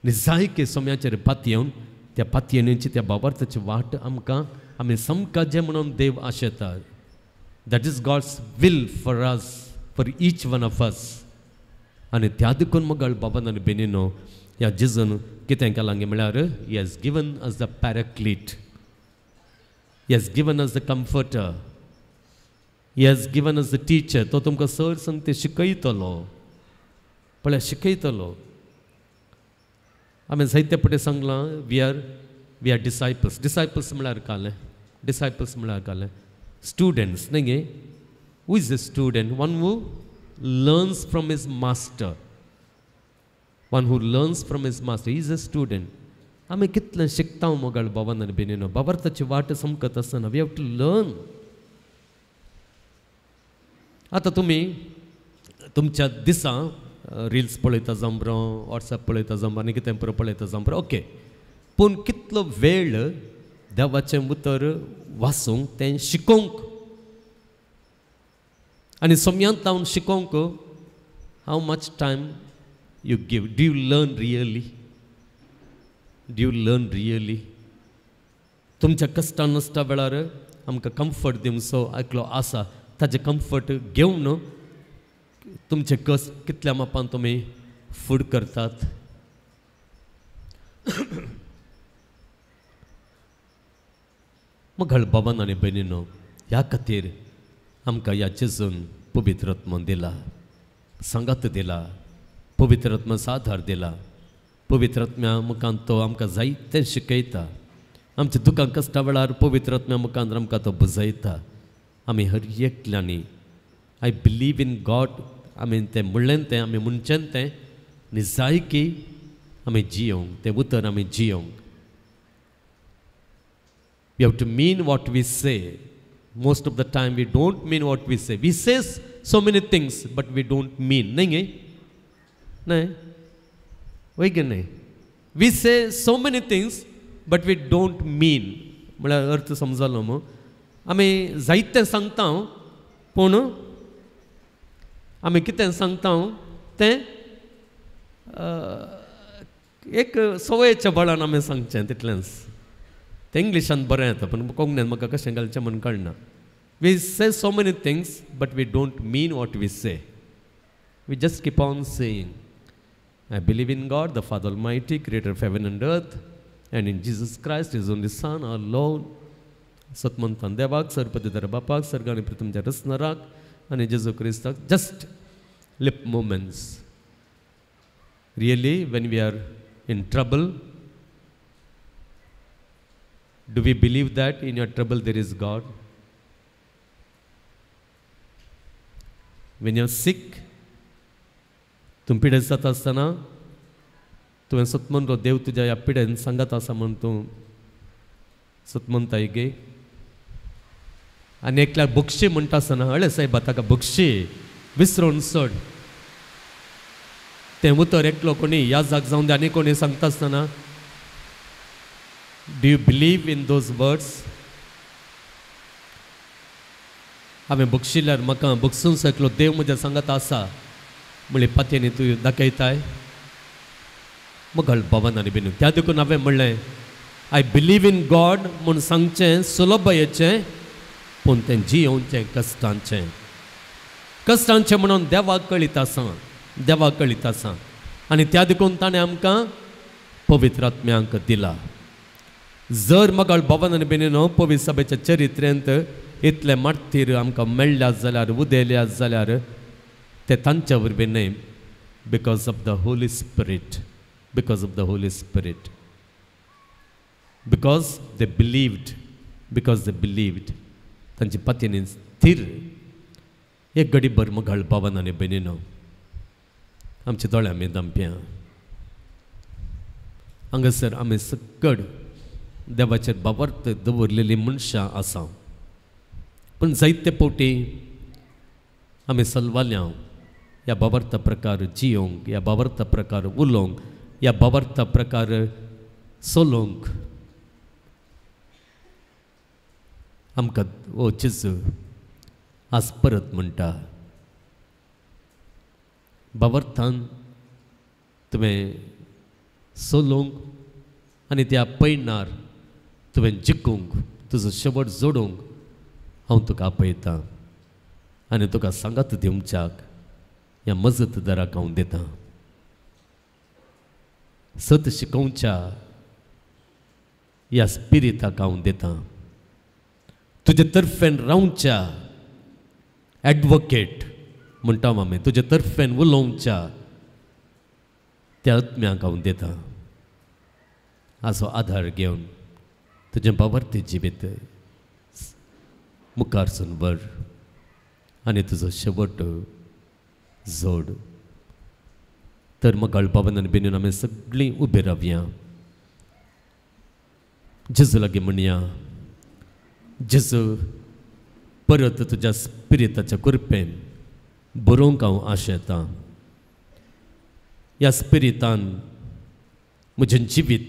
निजायके सोम्याचेर पाती येवन त्या पातयेनीची त्या बाबार्थाची वाट आमकां आमी समकाजे म्हणून देव आशेता that is God's will for us for each one of us आनी त्या देखून मगाळ भवन आनी बेनिनो ह्या जेजून कितें केलां म्हळ्यार he has given us the paraclete he has given us the comforter he has given us the teacher तो तुमकां सर संग ते शिकयतलो पळय शिकयतलो आमी जायते पटे सांगलां वी आर डिसायपल्स म्हळ्यार कालें स्टुडंट्स न्ही गे who is the student one who learns from his master one who learns from his master he is a student आमी कितलें शिकता मोगाळ भवन आनी बेनिनो बाबार्थाची वाट समकत आसतना वी हॅव टू लर्न आतां तुमी तुमच्या दिसा रिल्स पळयता जावं बरो वॉट्सॅप पळयता जावं आनी कितें पुरो पळयता जावं बरो ओके पूण कितलो वेळ देवाचें उतर वाचूंक तें शिकोवंक आनी सोम्यांत लावन शिकोवंक how much time you give do you learn really तुमच्या कश्टा नसता वेळार आमकां कम्फर्ट दिवचो एकलो आसा ताजें कम्फर्ट घेवन तुमचे कश्ट कितल्या मापान तुमी फूड करतात मग भवन आनी भयणीनो ह्या खातीर आमकां ह्या जेजून पवित्र आत्मा दिला संगत दिला पवित्र आत्म्याचो आधार दिला पवित्र आत्म्या मुखान तो आमकां जायतें शिकयता आमच्या दुखां कश्टा वेळार पवित्र आत्म्या मुखान आमकां तो बुजयता आमी हर एकल्यांनी आय बिलीव इन गॉड आमी तें म्हणलें तें आमी म्हणचें तें निजायकी आमी जियोंक तें उतर आमी जियोंक we have to mean what we say most of the time we don't mean what we say so many things but we don't mean nahi we say so many things but we don't mean म्हळ्यार अर्थ समजलो मग आमी जायतें सांगता पूण आमी कितें सांगता तें एक सवयेच्या बळान आमी सांगचें तितलेंच तें इंग्लिशान बरें येता पूण कोंकणीन म्हाका कशें घालचें म्हूण कळना we say so many things but we don't mean what we say we just keep on saying I believe in God the father almighty creator of heaven and earth and in Jesus Christ his only son our lord सतमंतान देवाक सर्पतिधर बापाक सर्ग आनी पृथ्वीच्या रचणाराक आनी जेजू क्रिस्ताक just lip moments really when we are in trouble do we believe that in your trouble there is God when you're sick तुम पिडेत जाता आसतना तुवें सतमन रो देव तुज्या ह्या पिडेन सांगत आसा म्हूण तूं सतमनताय गे आनी एकल्यार बुक्शी म्हणटा आसतना अळे साहेब ताका बुक्शी विसरून सोड. तें उतर एकलो कोणी ह्या जाग जावन दे आनी कोणी सांगता आसतना do you believe in those words. हांवें बुक्शिल्यार म्हाका बुक्सून सकलो देव म्हज्या सांगात आसा म्हणले पातयेनी तूं दाखयताय मुघल भवनांनी बीन. त्या देखून हांवें म्हणलें आय बिलीव इन गॉड म्हूण सांगचें सुलभयेचें पूण तें जियोवचें कश्टांचें. कश्टांचें म्हणून देवाक कळीत आसा, देवाक कळीत आसा. आनी त्या देखून ताणें आमकां पवित्र आत्म्यांक दिला. जर मुघल भवनांनी बीन न्हू पवित्र सभेच्या चरित्र्यांत इतले मार्तीर आमकां मेळ्ळ्यात जाल्यार उदेल्यात जाल्यार ते तांच्या वरवीं न्हय, because of the Holi spirit. Because of the Holi spirit. Because they believed. तांची पातयेनी स्थिर एक घडीभर मुघल भवनांनी बीन न्हू आमच्या दोळ्यांनी दंप्यां हांगासर आमी सकड देवाचेर बावर्त दवरलेलीं मनशां आसा. पूण जायते फावटी आमी सलवाल्या ह्या बावर्ता प्रकार जियोंक, ह्या बावर्ता प्रकार उलोवंक, ह्या बावर्ता प्रकार सोलोवंक आमकां ओ जेजू आज परत म्हणटा. बावर्तान तुवें सोलोवंक आनी त्या पैणार तुवें जिखूंक, तुजो शेवट जोडूंक हांव तुका आपयतां आनी तुका सांगात दिवच्याक ह्या मजतदाराक हांव दितां. सत शिकोवच्या ह्या स्पिरिताक हांव दितां. तुजे तर्फेन रावच्या एडवोकेट म्हणटा आमी, तुजे तर्फेन उलोवच्या त्या आत्म्याक हांव दितां. हाचो आधार घेवन तुजें बावर्ती जिवीत मुखारसून वर आनी तुजो शेवट जोड. तर मुघल भवनांनी बीन आमी सगळीं उबी रावया. जेजू लागीं म्हणया, जेजू परत तुज्या स्पिरिताच्या कृपेन बरोवंक हांव आशेतां. ह्या स्पिरितान म्हजें जिवीत,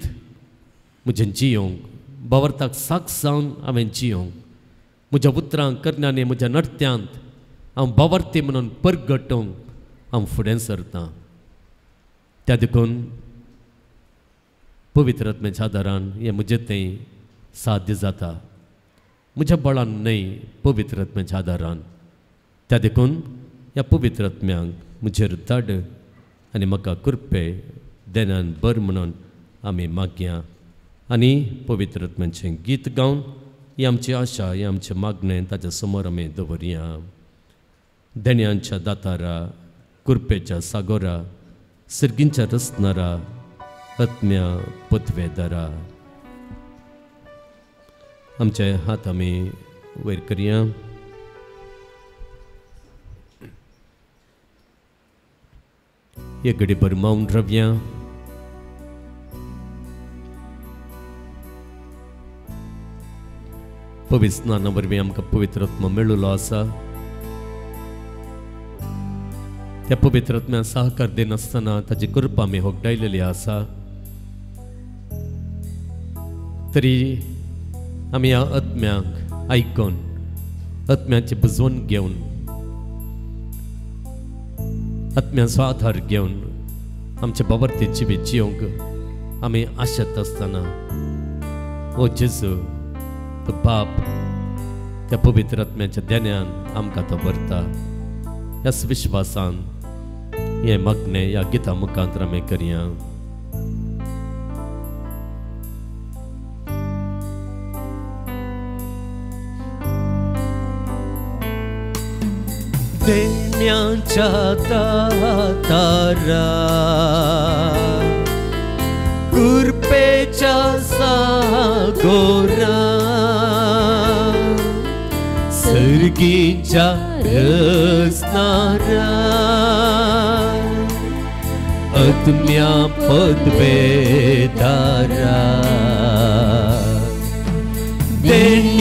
म्हजें जियोंक, बावर्ताक साक जावन हांवें जियोंक, म्हज्या उतरांक, करण्यांनी, म्हज्या नर्त्यांत हांव बावर्ती म्हणून परगटोवंक हांव फुडें सरतां. त्या देखून पवित्र आत्म्याच्या आदारान हें म्हजें तें साध्य जाता. म्हज्या बळान न्हय, पवित्र आत्म्याच्या आदारान. त्या देखून ह्या पवित्र आत्म्यांक म्हजेर धाड आनी म्हाका कृपे देण्यान बर म्हणून आमी मागया. आनी पवित्र आत्म्याचें गीत गावन ही आमची आशा, ही आमचें मागणें ताच्या समोर आमी दवरया. देण्यांच्या दातारा, कृपेच्या सागोरा, सर्गींच्या रसनारा, आत्म्या पदवेदारा. आमचे हात आमी वयर करया. एक घडीभर मौन रावया. पवित्र स्नाना वरवीं आमकां पवित्र आत्मा मेळिल्लो आसा. त्या पवित्र आत्म्याक सहकार दिनासतना ताची कृपा आमी होगडायलेली आसा. तरी आमी ह्या आत्म्याक आयकून, आत्म्याची बुजवण घेवन, आत्म्याचो आधार घेवन आमच्या बावर्ती जिवीत जियोंक आमी आशेत आसतना ओ जेजू तो बाप त्या पवित्र आत्म्याच्या देण्यान आमकां तो भरता. ह्या विश्वासान हे मागणें ह्या गिता मुखांतर आमी करया. देण्याच्या दातारा, कृपेच्या सागोरा, सर्गीच्या रसनारा, आत्म्या पदवेदारा, देण्या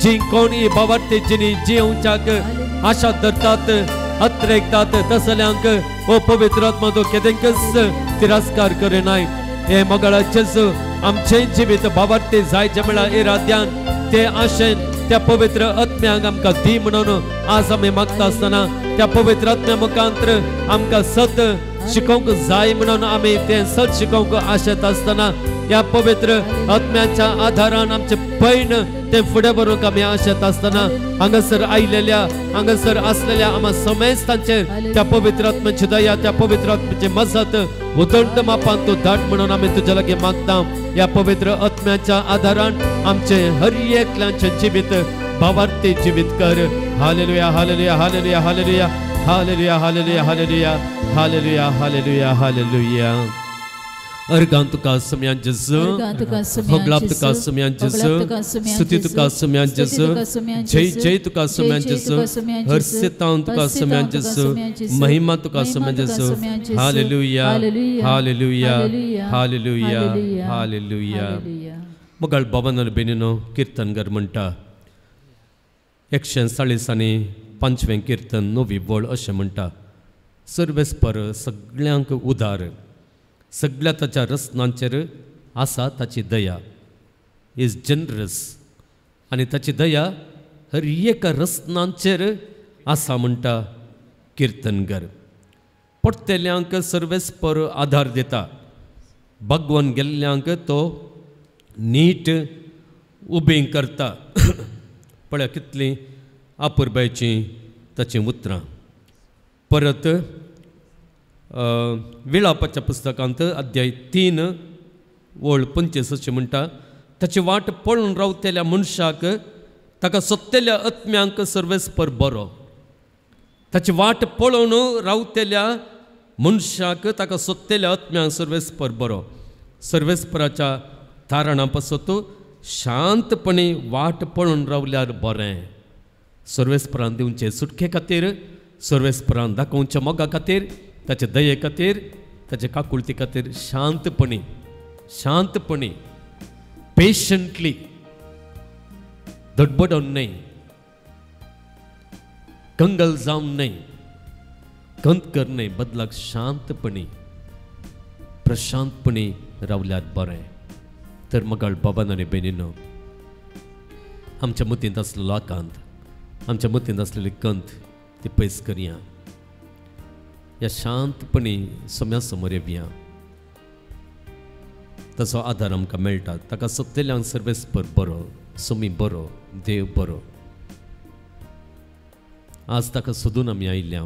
जी कोणी भावार्थेची जिवच्याक आशा धरतात अत्रेकतात तसल्यांक ओ पवित्र आत्मा तो केदेंकच तिरस्कार करिनाय हे मोगळाचेच आमचे जिवीत भावार्थी जायचे मेळा इराद्यान ते आशेन त्या पवित्र आत्म्याक आमकां दी म्हणून आज आमी मागता आसतना त्या पवित्र आत्म्या मुखांतर आमकां सत शिकोवंक जाय म्हणून आमी ते सत शिकोवंक आशेत आसतना या पवित्र आत्म्याच्या आधारान आमचे पैन ते फुडें व्हरूंक आमी आशेत आसतना हांगासर आयलेल्या हांगासर आसलेल्या आम्हा समेस्तांचेर त्या पवित्र आत्म्याची दया त्या पवित्र आत्म्याची मजत उदंड मापान तूं धाड म्हणून आमी तुजे लागीं मागता या पवित्र आत्म्याच्या आधारान आमचे हर एकल्याचें जिवीत भावार्थी जिवीत कर हालेलुया हालेलुया हालेलुया हालेलुया हालेलुया हालेलुया हालेलुया हालेलुया हालेलुया हालेलुया अर्गां तुका सम्यान जेजू होगलाप तुका सम्यान जेजू स्तुती तुका सम्यान जेजू जय जय तुका सम्यान जेजू हर सितां तुका सम्यान जेजू महिमा तुका सम्यान जेजू हालेलुया हालेलुया हालेलुया हालेलुया मोगाळ बाबान बेनिनो कीर्तनगर म्हणटा 140 आनी 5वें कीर्तन नवी वळ अशें म्हणटा सर्वेस्पर सगळ्यांक उदार सगळ्या ताच्या रत्नांचेर आसा ताची दया इज जनरस आनी ताची दया हर एका रत्नांचेर आसा म्हणटा कीर्तनगर पडतेल्यांक सर्वेस्पर आधार दिता भगवन गेल्ल्यांक तो नीट उबें करता पळय कितलीं आपुरबायचीं ताचीं उतरां परत विलापाच्या पुस्तकांत अध्याय 3 वळ 25 अशें म्हणटा ताची वाट पळोवन रावतेल्या मनशाक ताका सोदतेल्या आत्म्यांक सर्वेस्पर बरो ताची वाट पळोवन रावतेल्या मनशाक ताका सोदतेल्या आत्म्यांक सर्वेस्पर बरो सर्वेस्पराच्या तारणा पासत शांतपणी वाट पळोवन रावल्यार बरें सर्वेस्परान दिवचे सुटके खातीर सर्वेस्परान दाखोवच्या मोगा खातीर ताचे दये खातीर ताचे काकुळती खातीर शांतपणी पेशंटली धडबडोन न्हय कंगल जावन न्हय कंत कर न्हय बदलाक शांतपणी प्रशांतपणी रावल्यार बरें तर मोगाळ बाबान आनी बेनिनो आमच्या मतींत आसलेलो आकांत आमच्या मतींत आसलेली कंत ती पयस करया या शांतपणी सम्या समोर येवया ताचो आधार आमकां मेळटा ताका सोदतेल्यांक सर्वेस्पर बरो सुमी बरो देव बरो आज ताका सोदून आमी आयल्या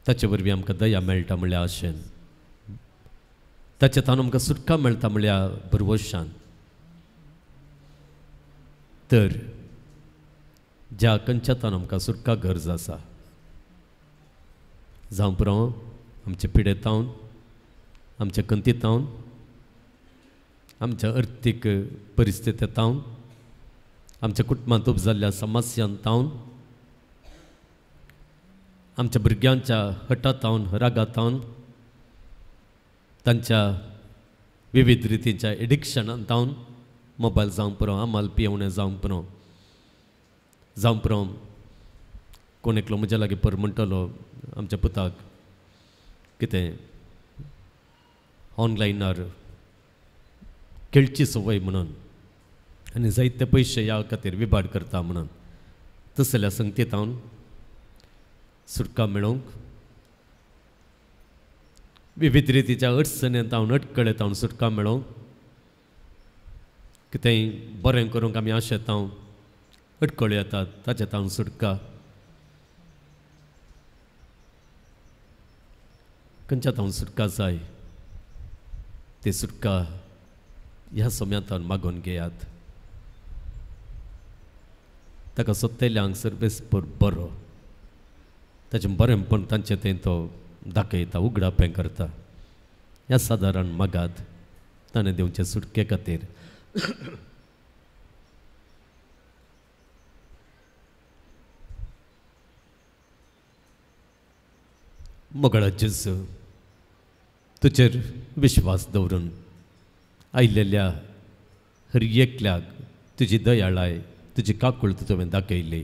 ताचे वरवीं आमकां दया मेळटा म्हळ्यार आशेन ताचेतान आमकां सुटका मेळटा म्हळ्यार बरवशान तर ज्या कंच्यातान आमकां सुटका गरज आसा जावं पुरो आमचे पिडेतावन आमच्या कंतीतावन आमच्या अर्थीक परिस्थितीतावन आमच्या कुटुंबांत उपजाल्ल्या समस्यांतावन आमच्या भुरग्यांच्या हटातावन रागातावन तांच्या विविध रितीच्या एडिक्शनांतावन मोबायल जावं पुरो आमाल पियेवणें जावं पुरो कोण एकलो म्हज्या लागीं पर म्हणटलो आमच्या पुताक कितें ऑनलायनार खेळची संवय म्हणून आनी जायते पयशे ह्या खातीर विभाड करता म्हणून तसल्या संगतीतावन सुटका मेळोवंक विविध रितीच्या अडचणेंतावन अडकळेतावन सुटका मेळोवंक कितेंय बरें करूंक आमी आशेताव अडकळ्यो येतात ताचे तावन सुटका खंयच्या तावन सुटका जाय ती सुटका ह्या सोम्यातावन मागून घेयात ताका सोदतेल्यांक सर्वेस्पर बरो ताचें बरेंपण तांचें तें तो दाखयता उगडापें करता ह्या सादारण मागात ताणें दिवचे सुटके खातीर मोगळा जेजू तुजेर विश्वास दवरून आयिल्ल्या हर एकल्याक तुजी दयाळाय तुजी काकुळत तुवें दाखयली.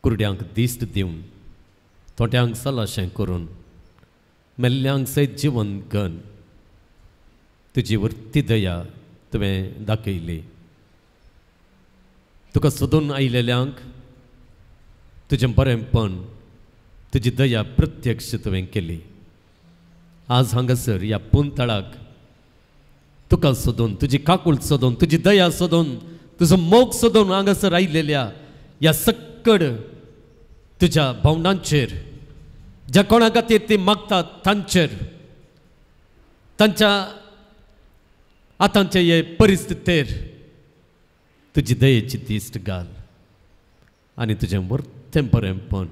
कुरड्यांक दिश्ट दिवन तोट्यांक सलाशें करून मेल्ल्यांक सयत जिवन घन तुजी वर्ती दया तुवें दाखयली. तुका सोदून आयिल्ल्यांक तुजें बरेंपण तुजी दया प्रत्यक्ष तुवें केली. आज हांगासर ह्या पुंतळाक तुका सोदून तुजी काकूळ सोदून तुजी दया सोदून तुजो मोग सोदून हांगासर आयिल्ल्या ह्या सक्कड तुज्या भावंडांचेर ज्या कोणा खातीर ती मागतात तांचेर तांच्या आतांचे हे परिस्थितीर तुजी दयेची दिश्ट घाल आनी तुजें वर्तें बरेंपण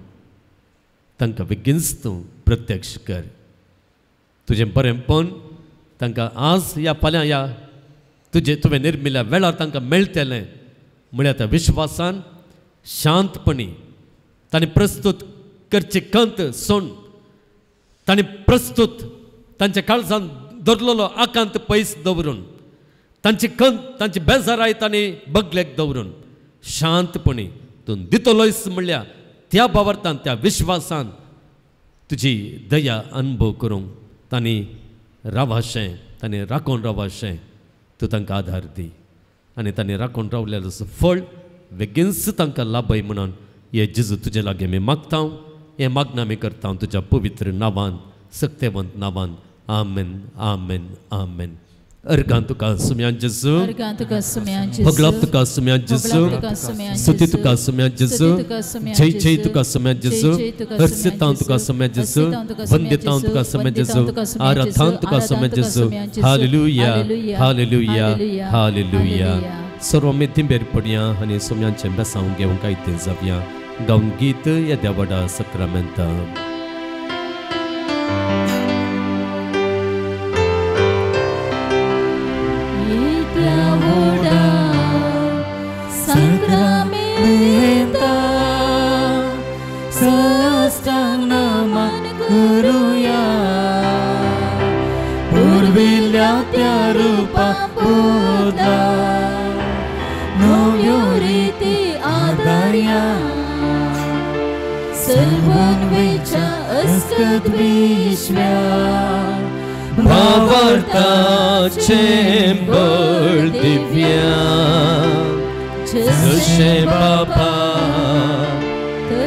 तांकां बेगीनच तूं प्रत्यक्ष कर. तुजें बरेंपण तांकां आज ह्या फाल्यां ह्या तुवें निर्मिल्ल्या वेळार तांकां मेळटलें म्हळ्यार त्या विश्वासान शांतपणी तांणी प्रस्तूत करची कंत सोड तांणी प्रस्तूत तांच्या काळजान दवरलेलो आकांत पयस दवरून तांची कंत तांची बेजाराय तांणी बगलेक दवरून शांतपणी तूं दितलोयस म्हणल्यार त्या बाबतींत त्या विश्वासान तुजी दया अनुभव करूंक तांणी रावाशें तांणी राखून रावाशें तूं तांकां आधार दी आनी तांणी राखून रावलेलो फळ बेगीनच तांकां लाभय म्हणून हे जेजू तुजे लागीं मी मागता. हें मागणें आमी करता तुज्या पवित्र नांवान सत्यवंत नांवान. आमेन आमेन आमेन. अर्गां तुका सुम्या जेजू, भगलाप तुका सुम्या जेजू, स्तुती तुका सुम्या जेजू, जय जय तुका सुम्या जेजू, हर्षितां तुका सुम्या जेजू, वंदितां तुका सुम्या जेजू, आराधनां तुका सुम्या जेजू. हालेलुया हालेलुया हालेलुया. सर्व मेथींबेर पडया आनी सुम्यांचें बेसांव घेवन कायतें जावया. गावन गीत या देवाडा सक्रामेंता. Sakramenta sastang naman kuruya Urbilya rupa Buddha Noyoriti adaya Servan vecha askat vishvya Bhavarta chembol divya Toshem Baba,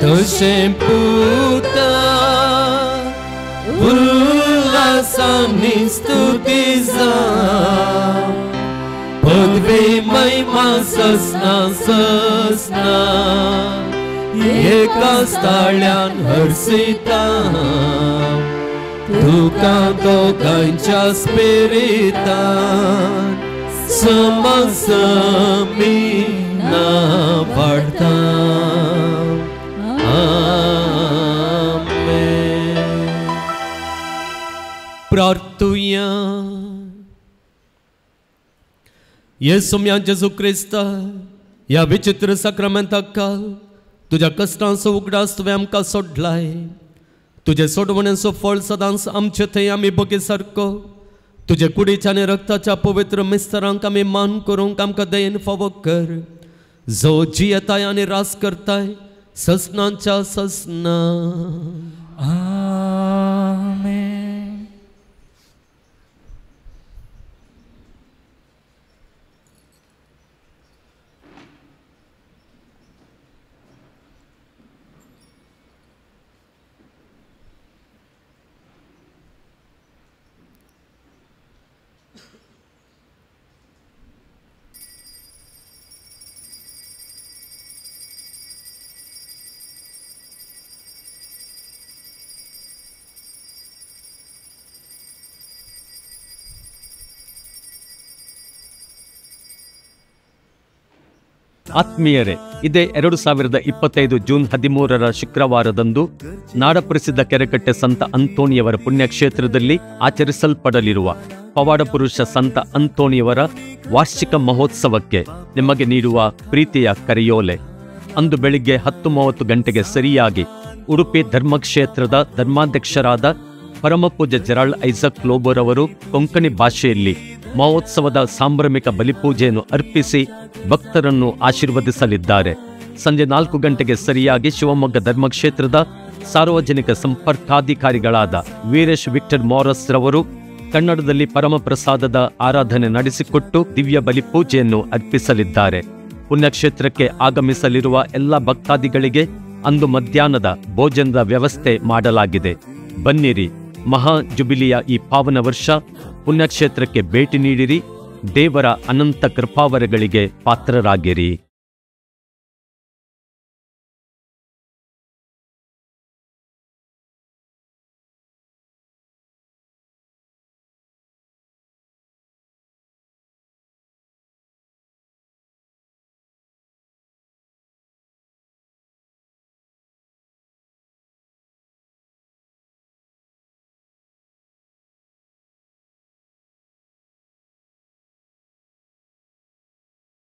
Toshem Puta, Ulasani stutiza, Podvi Maima sasna sasna, Eka stalyan harsita, Tuka dogaincha spirita, Samasami na varta. Amen. प्रार्थुया. येसुम्या जेजू Crysta या विचित्र साक्रामेंताक काल तुझ्या कष्टांचो उगडास तुवें आमकां सोडलाय. तुजे सोडवणेचो फळ सदांच आमचे थंय आमी बगे सारको तुझे कुडीच्या आनी रक्ताच्या पवित्र मिस्तरांक आमी मान करूंक आमकां दयेन फावो कर. जो जियेताय आनी रास करताय ससनांच्या ससना. Amen. ಆತ್ಮೀಯರೇ, ಇದೇ 2025 ಜೂನ್ 13ರ ಶುಕ್ರವಾರದಂದು ನಾಡಪ್ರಸಿದ್ಧ ಕೆರೆಕಟ್ಟೆ ಸಂತ ಅಂತೋಣಿಯವರ ಪುಣ್ಯಕ್ಷೇತ್ರದಲ್ಲಿ ಆಚರಿಸಲ್ಪಡಲಿರುವ ಪವಾಡ ಪುರುಷ ಸಂತ ಅಂತೋಣಿಯವರ ವಾರ್ಷಿಕ ಮಹೋತ್ಸವಕ್ಕೆ ನಿಮಗೆ ನೀಡುವ ಪ್ರೀತಿಯ ಕರೆಯೋಲೆ. ಅಂದು ಬೆಳಿಗ್ಗೆ 10:30 ಗಂಟೆಗೆ ಸರಿಯಾಗಿ ಉಡುಪಿ ಧರ್ಮಕ್ಷೇತ್ರದ ಧರ್ಮಾಧ್ಯಕ್ಷರಾದ ಪರಮಪೂಜ್ಯ ಜೆರಾಲ್ಡ್ ಐಸಕ್ ಲೋಬೋರ್ ಅವರು ಕೊಂಕಣಿ ಭಾಷೆಯಲ್ಲಿ ಮಹೋತ್ಸವದ ಸಾಂಭ್ರಮಿಕ ಬಲಿಪೂಜೆಯನ್ನು ಅರ್ಪಿಸಿ ಭಕ್ತರನ್ನು ಆಶೀರ್ವದಿಸಲಿದ್ದಾರೆ. ಸಂಜೆ 4 ಗಂಟೆಗೆ ಸರಿಯಾಗಿ ಶಿವಮೊಗ್ಗ ಧರ್ಮಕ್ಷೇತ್ರದ ಸಾರ್ವಜನಿಕ ಸಂಪರ್ಕಾಧಿಕಾರಿಗಳಾದ ವೀರೇಶ್ ವಿಕ್ಟರ್ ಮಾರಸ್ ರವರು ಕನ್ನಡದಲ್ಲಿ ಪರಮಪ್ರಸಾದದ ಆರಾಧನೆ ನಡೆಸಿಕೊಟ್ಟು ದಿವ್ಯ ಬಲಿಪೂಜೆಯನ್ನು ಅರ್ಪಿಸಲಿದ್ದಾರೆ. ಪುಣ್ಯಕ್ಷೇತ್ರಕ್ಕೆ ಆಗಮಿಸಲಿರುವ ಎಲ್ಲ ಭಕ್ತಾದಿಗಳಿಗೆ ಅಂದು ಮಧ್ಯಾಹ್ನದ ಭೋಜನದ ವ್ಯವಸ್ಥೆ ಮಾಡಲಾಗಿದೆ. ಬನ್ನಿರಿ, ಮಹಾ ಜುಬಿಲಿಯ ಈ ಪಾವನ ವರ್ಷ ಪುಣ್ಯಕ್ಷೇತ್ರಕ್ಕೆ ಭೇಟಿ ನೀಡಿರಿ. ದೇವರ ಅನಂತ ಕೃಪಾವರಗಳಿಗೆ ಪಾತ್ರರಾಗಿರಿ.